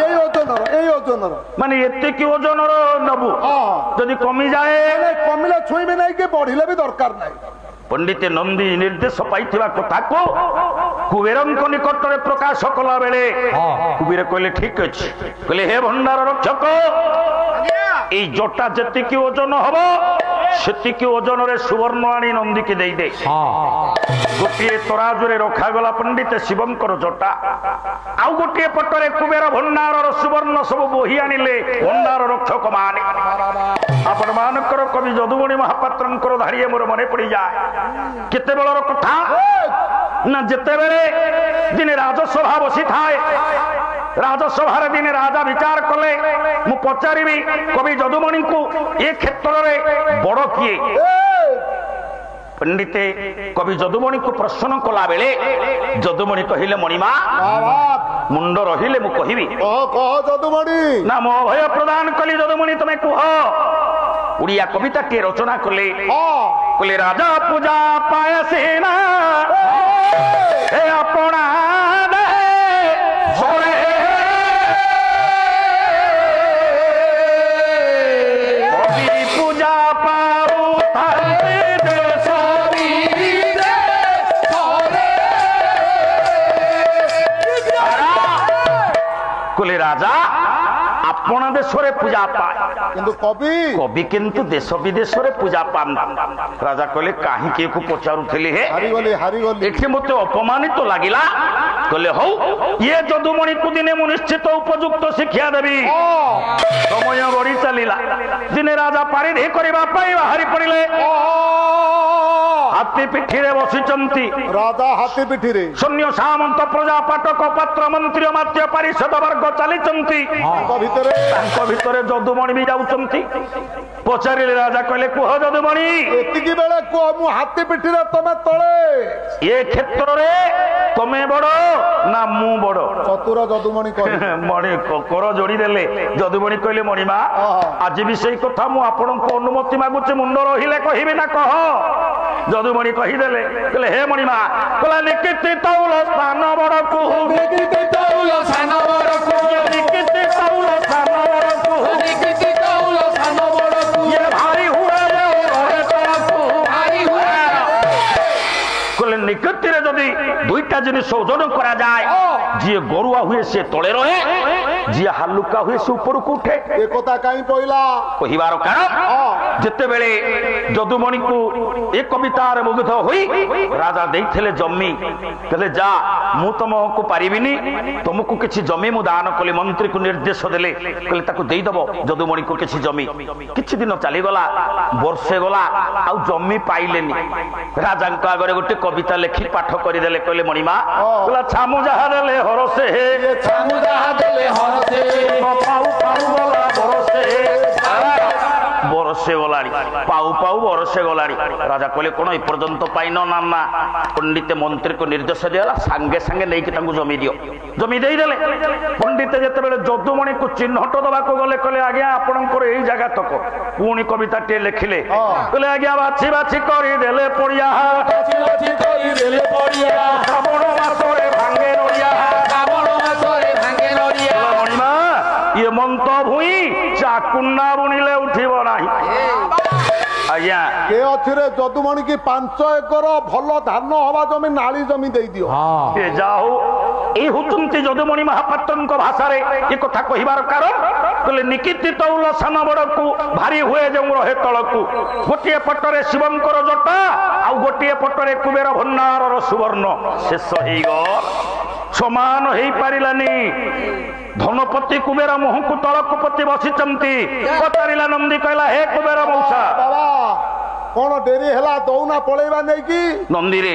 ଏଇ ଓଜନର, ଏଇ ଓଜନର ମାନେ ଏତିକି ଓଜନର ନବୁ। ହଁ ଯଦି କମିଯାଏ କମିଲେ ଛୁଇଁବି ନାହିଁ, କି ବଢିଲେ ବି ଦରକାର ନାହିଁ। ପଣ୍ଡିତ ନନ୍ଦୀ ନିର୍ଦ୍ଦେଶ ପାଇଥିବା କଥାକୁ କୁବେରଙ୍କ ନିକଟରେ ପ୍ରକାଶ କଲା ବେଳେ କୁବେର କହିଲେ ଠିକ ଅଛି, କହିଲେ ହେ ଭଣ୍ଡାର ରକ୍ଷକ, এই জটা যেତିକି ওজন হব সেতিকি ওজনের সুবর্ণ আনি নন্দীকে দেইদে। গোটিয়ে তরাজুরে রখাগলা পণ্ডিত শিবঙ্কর জটা, আউ গোটিয়ে পটরে কুবের ভণ্ডারর সুবর্ণ সব বহি আনিলে ভণ্ডার রক্ষক মানে। আপন মানকর কবি যদুমণি মহাপাত্রঙ্কর ধারিয়ে মোর মনে পড়ি যায় কেতেবেলর কথা না, যেতেবেলে দিনে রাজসভা বসি থায়, রাজসভার দিনে রাজা বিচার কলে মু পচারিবি কবি যদুমণিଙ୍କୁ এ ক্ষেত্রে বড় কিয়ে। পণ্ডিতে কবি যদুমণিଙ୍କୁ প্রশ্ন কলা বেলে যদুমণি কহিলে মণিমা মুন্ড রহিলে মু কহিবি যদুমণি না, মো ভয় প্রদান কলি যদুমণি তুমি কুহ। উড়িয়া কবিতাটি রচনা কলে কলে রাজা পূজা পায় সেনা হে আপনা রাজা আপনা দেশরে পূজা পায়, কিন্তু কবি কবি কিন্তু দেশ বিদেশরে পূজা পান। রাজা কলে কাহিকি পচারুলি হে এটি মতে অপমানিত লাগিলা। কলে হও ইয়ে যদুমণিকু দিনে মু নিশ্চিত উপযুক্ত শিক্ষা দেবি। সময় গড়ি চালিলা, দিনে রাজা পারিধি করিবা পাই বাহারি পড়িলে। হাতী পিঠিরে বসিছন্তি রাজা, হাতী পিঠিরে সৈন্য সামন্ত প্রজা পাটক পাত্র মন্ত্রী মাত্য পারিষদ বর্গ চালিছন্তি। ভিতরে তাଙ୍କ ଭିତରେ ଯଦୁମଣି ବି ଯାଉଛନ୍ତି। ପଚାରିଲେ ରାଜା କହିଲେ କୁହ ଯଦୁମଣି, ଏତିକି ବେଳେ କୁହ ମୁଁ ହାତୀ ପିଠିରେ ତମେ ତଳେ, ଏ କ୍ଷେତ୍ରରେ ତମେ ବଡ ନା ମୁଁ ବଡ? ଚତୁର ଯଦୁମଣି କହିଲେ। ମଣି କର ଯୋଡିଦେଲେ। ଯଦୁମଣି କହିଲେ ମଣିମା ଆଜି ବି ସେଇ କଥା ମୁଁ ଆପଣଙ୍କୁ ଅନୁମତି ମାଗୁଛି, ମୁଣ୍ଡ ରହିଲେ କହିବି ନା କହ। ଯଦୁମଣି କହିଦେଲେ, କହିଲେ ହେ ମଣିମା, କହିଲା ନିକିତି ତଉଲ ସ୍ଥାନ ବଡକୁ, ନିକିତି ତଉଲ ସ୍ଥାନ ବଡକୁ, ନିକିତି ତଉଲ ସ୍ଥାନ ବଡକୁ, ନିକିତି ତଉଲ ସ୍ଥାନ ବଡକୁ, ଇଏ ଭାରି ହୁଏ ରହେ ତଳକୁ, ଭାରି ହୁଏ। କହିଲେ ନିକତିରେ ଯଦି ଦୁଇଟା ଜିନିଷ ଓଜନ କରାଯାଏ, ଯିଏ ଗରୁଆ ହୁଏ ସେ ତଳେ ରହେ, ଯିଏ ହାଲୁକା ହୁଏ ସେ ଉପରକୁ ଉଠେ। ଏ କଥା କାହିଁ ପଇଲା କହିବାର କାରଣ ଯେତେବେଳେ ଯଦୁମଣିକୁ ଏ କବିତାରେ ମୁଗ୍ଧ ହୋଇ ରାଜା ଦେଇଥିଲେ ଜମି, କହିଲେ ଯା ମୁଁ ତମକୁ ପାରିବିନି, ତମକୁ କିଛି ଜମି ମୁଁ ଦାନ କଲି। ମନ୍ତ୍ରୀକୁ ନିର୍ଦ୍ଦେଶ ଦେଲେ, କହିଲେ ତାକୁ ଦେଇଦବ ଯଦୁମଣିକୁ କିଛି ଜମି। କିଛି ଦିନ ଚାଲିଗଲା, ବର୍ଷେ ଗଲା, ଆଉ ଜମି ପାଇଲେନି। ରାଜାଙ୍କ ଆଗରେ ଗୋଟେ କବିତା ଲେଖି ପାଠ କରିଦେଲେ। କହିଲେ ମଣିମା, କହିଲା ଛାମୁ ଯାହା ଦେଲେ ହରସେ, ଛାମୁ ଯାହା ଦେଲେ ହରସେ, ପାଉ ପାଉ ଗଲା ବରସେ। বরসে গলাড়ি পাউ পাউ বরসে গলাড়ি। রাজা কলে কোন এপর্যন্ত পাইন না? না। পণ্ডিতে মন্ত্রীকে নির্দেশ দিলা সাঙ্গে সাঙ্গে নেইকি তাঙ্কু জমি দিও। জমি দেই দেলে। পণ্ডিতে যেতেবেলে যদুমণিকে চিহ্নট দেবাকু গলে কলে আজ্ঞা আপনার এই জায়গা তক। পুনি কবিতাটি লেখিলে, কলে আজ্ঞা বাছি বাছি করি দেলে পড়িয়া, বাছি বাছি করি দেলে পড়িয়া, শ্রাবণ মাসরে ভাঙ্গে নড়িয়া, শ্রাবণ মাসরে ভাঙ্গে নড়িয়া। মণিমা ইয়ে মন্ত ভুঁই চাকুন্না বুনিলে উঠিব নাই। আজ্ঞা কে ଅଛି ରେ ଯଦୁମଣି କି 5 ଏକର ଭଲ ଧାନ ହବା ଜମି ନାଳି ଜମି ଦେଇ ଦିଅ। ଏ ଯାଉ এই হচ্ছন্তি যদুমণি মহাপাত্রଙ୍କ ভাষাରେ ଏ କଥା କହିବାର କାରଣ କହିଲେ ନିକିତି ତଉଲ ସାନ ବଡକୁ ଭାରି ହୁଏ ଯେଉଁ ରହେ ତଳକୁ। ଗୋଟିଏ ପଟରେ ଶିବଙ୍କର ଜଟା ଆଉ ଗୋଟିଏ ପଟରେ କୁବେର ଭଣ୍ଡାରର ସୁବର୍ଣ୍ଣ। ଶେଷ ହେଇଗଲା, ସମାନ ହେଇପାରିଲାନି। ଧନପତି କୁବେର ମୁହଁକୁ ତଳକୁ ପତି ବସିଛନ୍ତି। ପଚାରିଲା ନନ୍ଦୀ, କହିଲା ହେ କୁବେର ମଉସା, କଣ ଡେରି ହେଲା ଦଉନା ପଳେଇବା ନେଇକି? ନନ୍ଦୀରେ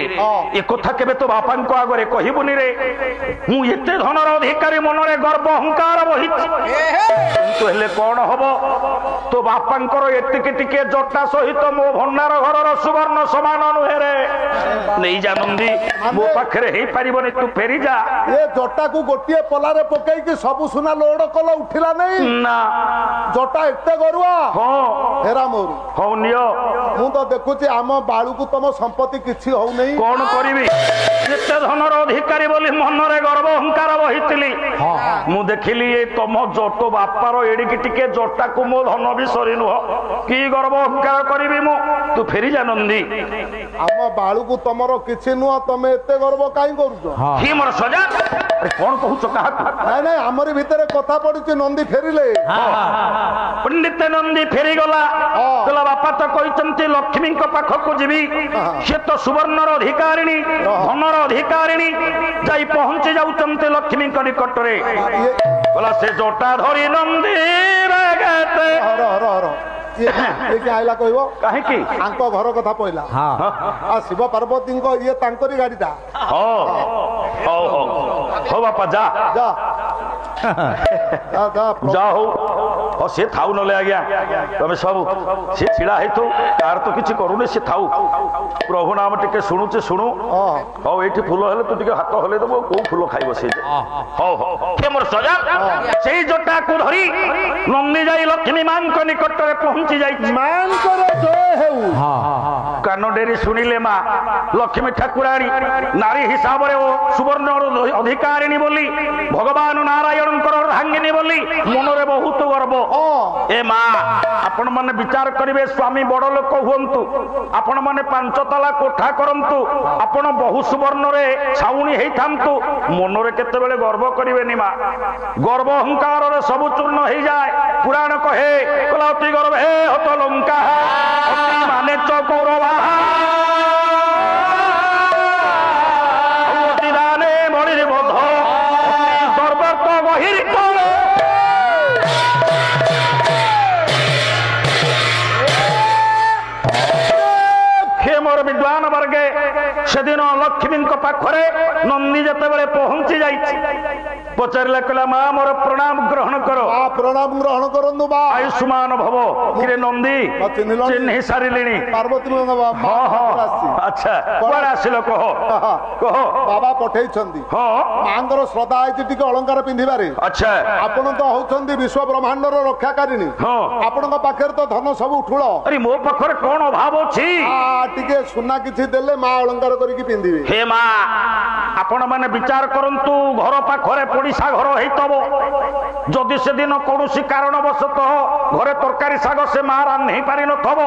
ଏ କଥା କେବେ ତୋ ବାପାଙ୍କ ଆଗରେ କହିବୁନି ରେ। ମୁଁ ଏତେ ଧନର ଅଧିକାରୀ, ମନରେ ଗର୍ବ ଅହଙ୍କାର ବହିଛି, କିନ୍ତୁ ହେଲେ କଣ ହବ, ତୋ ବାପାଙ୍କର ଏତିକି ଟିକେ ଜଟା ସହିତ ମୋ ଭଣ୍ଡାର ଘରର ସୁବର୍ଣ୍ଣ ସମାନ ନୁହେଁ ରେ। ନେଇଯା ନନ୍ଦୀ, ମୋ ପାଖରେ ହେଇପାରିବନି, ତୁ ଫେରିଯା। ଏ ଜଟାକୁ ଗୋଟିଏ ପଲାରେ ପକେଇକି ସବୁ ସୁନା ଲୋଡ କଲ, ଉଠିଲା ନାଇଁ ନା। ଜଟା ଏତେ ଗରୁଆ। ହଁ ହେରା ମୋର ହଉ ନିଅ। ମୁଁ ତ ଦେଖୁଛି ଆମ ବାଳୁକୁ ତମ ସମ୍ପତ୍ତି କିଛି ହଉନାହିଁ। କଣ କରିବି, ଏତେ ଧନର ଅଧିକାରୀ ବୋଲି ମନରେ ଗର୍ବ ଅହଙ୍କାର ବହିଥିଲି। ମୁଁ ଦେଖିଲି ଏ ତମ ଜଟ ବାପାର ଏଡିକି ଟିକେ ଜଟାକୁ ମୋ ଧନ ବି ସରି ନୁହଁ। କି ଗର୍ବ ଅହଙ୍କାର କରିବି ମୁଁ? ତୁ ଫେରିଯା ନନ୍ଦୀ। ଆମ ବାଳୁକୁ ତମର କିଛି ନୁହଁ ତମେ ଏତେ ଗର୍ବ କାହିଁ କରୁଛ? କି ମୋର ସଜା କଣ କହୁଛ କାହାକୁ? ନାଇଁ ନାଇଁ ଆମରି ଭିତରେ କଥା ପଡିଛି ନନ୍ଦୀ ଫେରିଲେ। ପଣ୍ଡିତ ନନ୍ଦୀ ଫେରିଗଲା କହିଲା ବାପା ତ କହିଛନ୍ତି ଲକ୍ଷ୍ମୀଙ୍କ ପାଖକୁ ଯିବି, ସେ ତ ସୁବର୍ଣ୍ଣର ଅଧିକାରିଣୀ, ଧନର ଅଧିକାରିଣୀ, ଯାଇ ପହଞ୍ଚି ଯାଉଛନ୍ତି ଲକ୍ଷ୍ମୀଙ୍କ ନିକଟରେ। କହିଲା ସେ ଜଟା ଧରି ନନ୍ଦୀ ଆଇଲା କହିବ କାହିଁକି ଆଙ୍କ ଘର କଥା ପଇଲା। ଆଉ ଶିବ ପାର୍ବତୀଙ୍କ ଇଏ ତାଙ୍କରି ଗାଡିଟା। ହଉ ହଉ ହଉ ହଉ ବାପା ଯା ଯା ଯା ହଉ ହଉ ସେ ଥାଉ ନହେଲେ ଆଜ୍ଞା ତମେ ସବୁ ସେ ଛିଡା ହେଇଥାଉ, ତାର ତ କିଛି କରୁନି, ସେ ଥାଉ। ପ୍ରଭୁ ନାମ ଟିକେ ଶୁଣୁଛେ ଶୁଣୁ। ହଉ ଏଇଠି ଫୁଲ ହେଲେ ତୁ ଟିକେ ହାତ ହଲେଇ ଦେବୁ, କୋଉ ଫୁଲ ଖାଇବ ସେ? ହଉ ହଉ ମୋର ସଜା ସେଇ ଜଟାକୁ ଧରି ନନ୍ଦୀ ଯାଇ ଲକ୍ଷ୍ମୀ ମାଙ୍କ ନିକଟରେ ପହଞ୍ଚି ଯାଇଛି। ମାଙ୍କର ଜୟ ହେଉ। କାନ ଡେରି ଶୁଣିଲେ ମା ଲକ୍ଷ୍ମୀ ଠାକୁରାଣୀ ନାରୀ ହିସାବରେ ଓ ସୁବର୍ଣ୍ଣର ଅଧିକାରିଣୀ ବୋଲି, ଭଗବାନ ନାରାୟଣଙ୍କର ରାଙ୍ଗିନୀ ବୋଲି ମନରେ ବହୁତ ଗର୍ବ। ଏ ମା ଆପଣ ମାନେ ବିଚାର କରିବେ, ସ୍ୱାମୀ ବଡ ଲୋକ ହୁଅନ୍ତୁ, ଆପଣ ମାନେ 5 ତାଲା କୋଠା କରନ୍ତୁ, ଆପଣ ବହୁ ସୁବର୍ଣ୍ଣରେ ଛାଉଣି ହେଇଥାନ୍ତୁ, ମନରେ କେତେବେଳେ ଗର୍ବ କରିବେନି ମା। ଗର୍ବ ଅହଙ୍କାରରେ ସବୁ ଚୂର୍ଣ୍ଣ ହେଇଯାଏ। ପୁରାଣ କହେ କହିଲା ଅତି ଗର୍ବ ହେ ହତ ଲଙ୍କା ମାନେ ଚକୌରବା विद्वान वर्गे सेदिन लक्ष्मी पाखरे नंदी जितेबाला पहुंची जाइए पचारे कहला माँ मोर प्रणाम ग्रहण कर। प्रणाम ग्रहण करंतु बा। आयुष्मान भव किरे नंदी चिन्ह सारे पार्वती अच्छा कुआड़े आसिल कह कह बाबा पठे मांगर श्रद्धा है अलंकार पिंधारे। अच्छा आपण तो होउछंदी विश्व ब्रह्मांडर रक्षाकारिणी। आपण पाखे तो धन सब ठूल। अरे मो पाखरे कौन अभाव अछि? टिके सुना किछि देले मां अलंकार करिकि पिंधिबे। हे मां आपण माने विचार करंतु घर पाखरे पड़िसा घर हेतब जदि से दिन कौन कारणवशत घरे तरकारी शाग से मां रांधि पारि नथब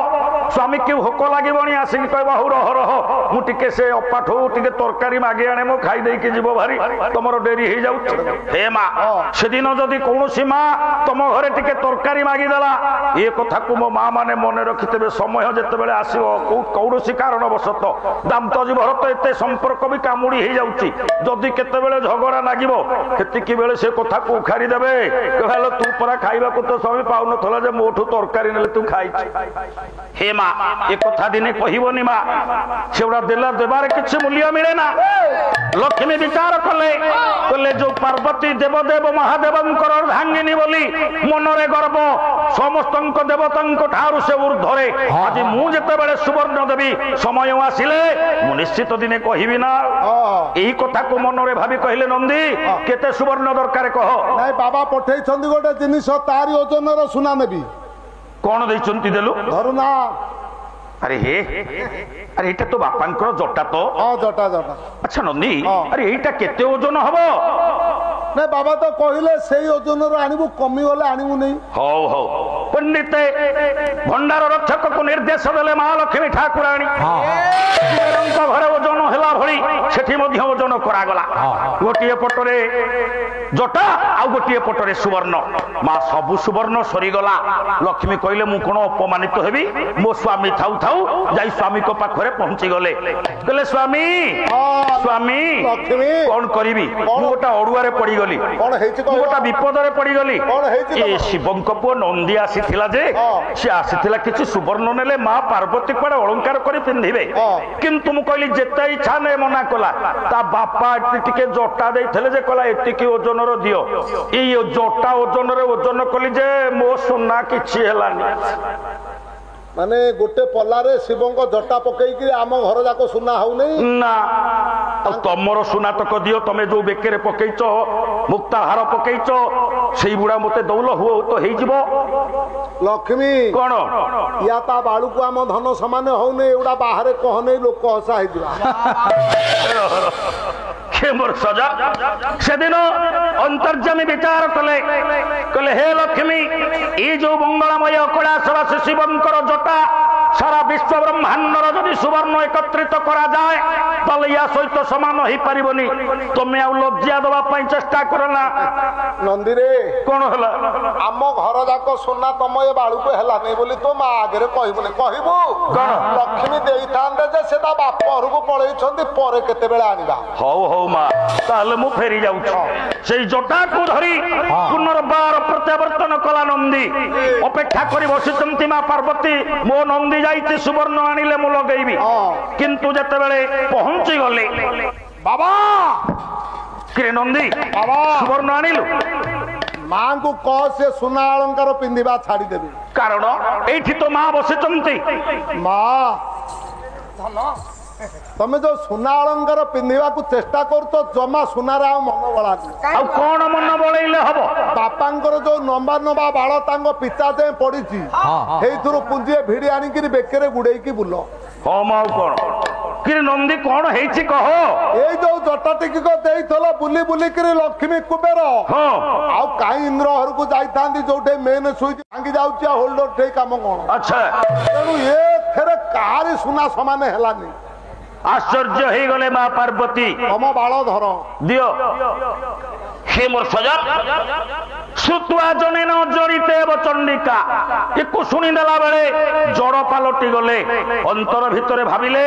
स्वामी की भोक लगे आसिक कह रह रह मुझे से अपाठू टे तरकारी मागे आने मो खाई देकी जीव भारी तुम डेरी हो जाऊ। हे माँ से दिन जदि कौन माँ तुम घरे टे तरकारी मागिदेला ये कथा को मो माँ मैंने मन रखिथे समय जिते आसो कौन कारणवशत दाम तो जीवर तो एत संपर्क भी कामुड़ी हो जाऊँगी जदि केते झगड़ा लगे बेले से कथा को उखाड़ी देवे कहले तू परा खाइबा को तो स्वामी पाउन थला जे मोठू तरकारी नेले तू खाई। हे माँ ए कथा दिने कहबनी माँ सेउडा देला देबार किछि मूल्य मिले ना। लक्ष्मी विचार कले कहले जो पार्वती देवदेव महादेवंकर अर्धांगिनी बोली मनरे गर्व समस्तंक देवतांक ठारू से ऊर्ध्वरे आज मु जेतेबेले सुवर्ण देवी समय आसिले मु निश्चित दिने कहबी ना। एही कथा को मनरे भाबी कहले नंदी केते सुवर्ण दरकार कह। नाइ बाबा पठे गोटे जिनिस तारी ओजन सुना नेबी कौन देइचंती देलु धरुना। अरे हे अरे एटा तो बापांकर जटा तो जटा जटा। अच्छा नंदी अरे एटा केते ओजन हबो? ना बाबा तो कहले से ओजन आनिबु कमी गले आनिबु नहीं। हो हो पंडित भंडार रक्षक को निर्देश देले महालक्ष्मी ठाकुराणी घरे ओजन हैला भली सेठी मध्य ओजन करा गला। गोटिए पटरे जटा आ गोटिए पटरे सुवर्ण मां सबु सुवर्ण सरी गला। लक्ष्मी कहले मु कोन अपमानित हेबी मो स्वामी थाउ थाउ जाई स्वामी को पाखरे पहुंची गले कहले स्वामी स्वामी लक्ष्मी कौन करिबी मु गोटा अडुआरे पड़ी गली गोटा विपद रे पड़ी गली। ए शिवंक पुओ नंदी आसीथिला जे से आसीथिला किछि सुवर्ण नेले मां पार्वती पड़े अलंकार करी पिंधिबे किंतु मु कहली जेते इच्छा ने मना कला ता बापा टिके जटा देइथले जे कला एतिकी ओजन रो दियो ए जटा ओजन रे ओजन कली जे मो सुना किछि हेलानी। माने गोटे पल्लारे शिवंक जटा पकईकि आम घर जाक सुना हौ नहीं ना तमर सुना तक दियो तमे जो बेकेरे पकईच मुक्ता हार पकईच सेई बुढ़ा मते दौल हुओ तो हेई जिवो। लक्ष्मी कोन या ता बाळू को आम धन समान हौ नहीं एउडा बाहरे कह नहीं लोक हसा हेई जिवा के मोर सजा से दिन अंतर्जामी विचार कले कहले हे लक्ष्मी ये जो मंगलमय कड़ा शिवंकर जटा সারা বিশ্ব ব্রহ্মাণ্ডর যদি সুবর্ণ একত্রিত করা যায় তাহলে ইয়া সহিত সমান হইপারিবনি। তুমি আর লজ্জা দেওয়া পাই চেষ্টা কর না। নন্দীরে কোন হলা ଆମ ଘର ଯାକ ସୁନା ତମ ଏ ବାଳୁକୁ ହେଲାନି ବୋଲି ତୋ ମା ଆଗରେ କହିବୁନି। କହିବୁ କଣ? ଲକ୍ଷ୍ମୀ ଦେଇଥାନ୍ତେ ଯେ ସେ ତା ବାପ ଘରକୁ ପଳେଇଛନ୍ତି, ପରେ କେତେବେଳେ ଆଣିବା। ହଉ ହଉ ମା, ତାହେଲେ ମୁଁ ଫେରି ଯାଉଛି। ସେଇ ଜଟାକୁ ଧରି ପୁନର୍ବାର ପ୍ରତ୍ୟାବର୍ତ୍ତନ କଲା ନନ୍ଦୀ। ଅପେକ୍ଷା କରି ବସିଛନ୍ତି ମା ପାର୍ବତୀ। ମୋ ନନ୍ଦୀ ଯାଇଛି, ସୁବର୍ଣ୍ଣ ଆଣିଲେ ମୁଁ ଲଗେଇବି। କିନ୍ତୁ ଯେତେବେଳେ ପହଞ୍ଚି ଗଲେ, ବାବା କିରେ ନନ୍ଦୀ ବାବା ସୁବର୍ଣ୍ଣ ଆଣିଲୁ? ମାଙ୍କୁ କହ ସେ ସୁନା ଅଳଙ୍କାର ପିନ୍ଧିବା ଛାଡିଦେବେ। କାରଣ ଏଇଠି ତ ମା ବସିଛନ୍ତି। ମା ତମେ ଯୋଉ ସୁନା ଅଳଙ୍କାର ପିନ୍ଧିବାକୁ ଚେଷ୍ଟା କରୁଛ, ଜମା ସୁନାରେ ଆଉ ମନ ବଳାନି। ଆଉ କଣ ମନ ବଳେଇଲେ ହବ? ବାପାଙ୍କର ଯୋଉ ନମ୍ବା ନମ୍ବା ବାଳ ତାଙ୍କ ପିତା ଯାଏଁ ପଡିଛି, ସେଇଥିରୁ ପୁଞ୍ଜିଏ ଭିଡି ଆଣିକିରି ବେକରେ ଗୁଡେଇକି ବୁଲ। ହଁ ମା, ଆଉ କଣ? କିରେ ନନ୍ଦୀ କଣ ହେଇଛି କହ? ଏଇ ଯୋଉ ଜଟା ଟିକିକ ଦେଇଥିଲ ବୁଲି ବୁଲିକିରି ଲକ୍ଷ୍ମୀ କୁବେର, ହଁ ଆଉ କାହିଁ ଇନ୍ଦ୍ର ଘରକୁ ଯାଇଥାନ୍ତି ଯୋଉଠି ମେନ୍ ସୁଇଚ୍ ଭାଙ୍ଗି ଯାଉଛି, ଆଉ ହୋଲ୍ଡର ଠେଇ କାମ କଣ? ଆଚ୍ଛା, ତେଣୁ ଏଥିରେ କାହାରି ସୁନା ସମାନ ହେଲାନି। ଆଶ୍ଚର୍ଯ୍ୟ ହେଇଗଲେ ମା ପାର୍ବତୀ। ତମ ବାଳ ଧର ଦିଅ। ହେ ମୋର ସଜନ, ଶ୍ରୁତ୍ୱା ଜନେନ ଜଡ଼ିତେବ ଚଣ୍ଡିକା। ଏକୁ ଶୁଣିଦେଲା ବେଳେ ଜଡ଼ ପାଲଟି ଗଲେ। ଅନ୍ତର ଭିତରେ ଭାବିଲେ,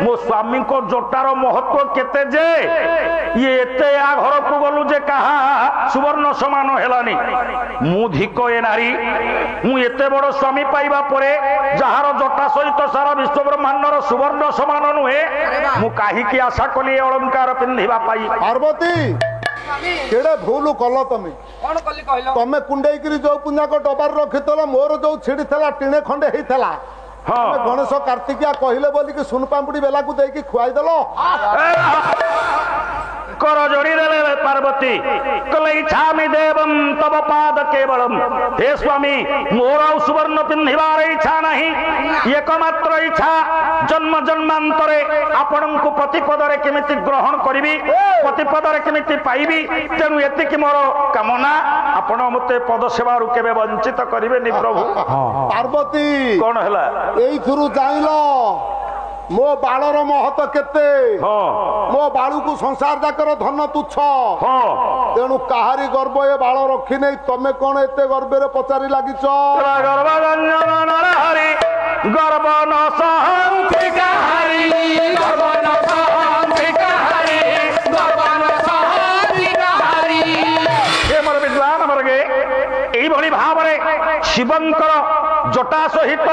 ମୋ ସ୍ୱାମୀଙ୍କ ଜଟାର ମହତ୍ଵ କେତେ ଯେ ଇଏ ଏତେ ଆ ଘରକୁ ଗଲୁ ଯେ କାହା ସୁବର୍ଣ୍ଣ ସମାନ ହେଲାନି। ମୁଁ ଧିକ ଏ ନାରୀ, ମୁଁ ଏତେ ବଡ ସ୍ୱାମୀ ପାଇବା ପରେ ଯାହାର ଜଟା ସହିତ ସାରା ବିଶ୍ୱ ବ୍ରହ୍ମାଣ୍ଡର ସୁବର୍ଣ୍ଣ ସମାନ ନୁହେଁ, ମୁଁ କାହିଁକି ଆଶା କଲି ଏ ଅଳଙ୍କାର ପିନ୍ଧିବା ପାଇଁ? ପାର୍ବତୀ କେଡେ ଭୁଲ କଲ ତମେ। କଣ କଲି କହିଲ? ତମେ କୁଣ୍ଡେଇକିରି ଯୋଉ ପୁଞ୍ଜାକ ଡବାରେ ରଖିଥିଲ, ମୋର ଯୋଉ ଛିଡିଥିଲା ଟିଣେ ଖଣ୍ଡେ ହେଇଥିଲା, ତମେ ଗଣେଶ କାର୍ତ୍ତିକିଆ କହିଲେ ବୋଲିକି ସୁନ ପାମ୍ପୁଡି ବେଲାକୁ ଦେଇକି ଖୁଆଇଦେଲ। କର ଯୋଡ଼ିଦେଲେ ପାର୍ବତୀ। କହିଲେ ଇଚ୍ଛାମି ଦେବಂ ତବ ପାଦ କେବଳମ୍। ହେ ସ୍ୱାମୀ, ମୋର ଆଉ ସୁବର୍ଣ୍ଣ ପିନ୍ଧିବାର ଇଚ୍ଛା ନାହିଁ। ଏକମାତ୍ର ଇଚ୍ଛା, ଜନ୍ମ ଜନ୍ମାନ୍ତରେ ଆପଣଙ୍କୁ ପ୍ରତିପଦରେ କେମିତି ଗ୍ରହଣ କରିବି, ପ୍ରତିପଦରେ କେମିତି ପାଇବି। ତେଣୁ ଏତିକି ମୋର କାମନା। ଆପଣ ମତେ ପଦ ସେବାରୁ କେବେ ବଞ୍ଚିତ କରିବେନି ପ୍ରଭୁ। ପାର୍ବତୀ କଣ ହେଲା? ଏଇଥିରୁ ଜାଣିଲ ମୋ ବାଳର ମହତ କେତେ। ମୋ ବାଳୁକୁ ସଂସାର ଯାକର ଧନ ତୁଚ୍ଛ। ତେଣୁ କାହାରି ଗର୍ବ ଏ ବାଳ ରଖି ନେଇ ତମେ କଣ ଏତେ ଗର୍ବରେ ପଚାରି ଲାଗିଛ? ଗର୍ବ ଗଞ୍ଜନ ନରହରି, ଗର୍ବ ନ ସହନ୍ତି କାହାରି, ଗର୍ବ ନ ସହନ୍ତି କାହାରି, ଗର୍ବ ନ ସହନ୍ତି କାହାରି। ଏ ମୋର ବିଦ୍ୱାନ ବର୍ଗେ, এইভাবে ভাবে শিবঙ্কর জটা সহিত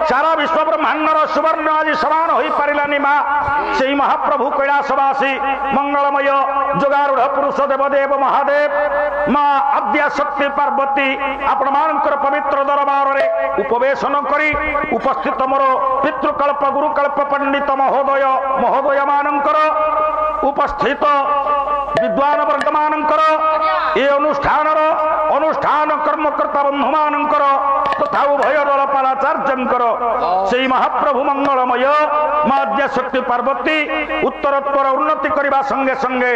সারা বিশ্ব ব্রহ্মাণ্ডর সুবর্ণ আজ সমান হয়ে পারিলানি মা। সেই মহাপ্রভু কৈলাসবাসী মঙ্গলময় যোগারূঢ় পুরুষ দেবদেব মহাদেব মা আদ্যা শক্তি পার্বতী আপন মানଙ୍କର পবিত্র দরবারে উপবেশন করি উপস্থিত মোর পিতৃকল্প গুরুকল্প পণ্ডিত মহোদয় মহোদয় মানଙ୍କର উপস্থিত বিদ্বান বর্গ মানଙ୍କର ଏ ଅନୁଷ୍ଠାନର ଅନୁଷ୍ଠାନ କର୍ମକର୍ତ୍ତା ବନ୍ଧୁ ମାନଙ୍କର ତଥା ଉଭୟ ଦଳ ପାଳାଚାର୍ଯ୍ୟଙ୍କର ସେଇ ମହାପ୍ରଭୁ ମଙ୍ଗଳମୟ ମା ଆଦ୍ୟାଶକ୍ତି ପାର୍ବତୀ ଉତ୍ତରୋତ୍ତର ଉନ୍ନତି କରିବା ସଙ୍ଗେ ସଙ୍ଗେ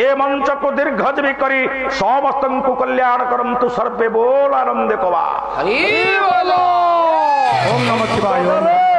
ଏ ମଞ୍ଚକୁ ଦୀର୍ଘଜୀବୀ କରି ସମସ୍ତଙ୍କୁ କଲ୍ୟାଣ କରନ୍ତୁ ସର୍ବେ ବୋଲ ଆନନ୍ଦେ କବା। ଓମ୍ ନମଃ ଶିବାୟ।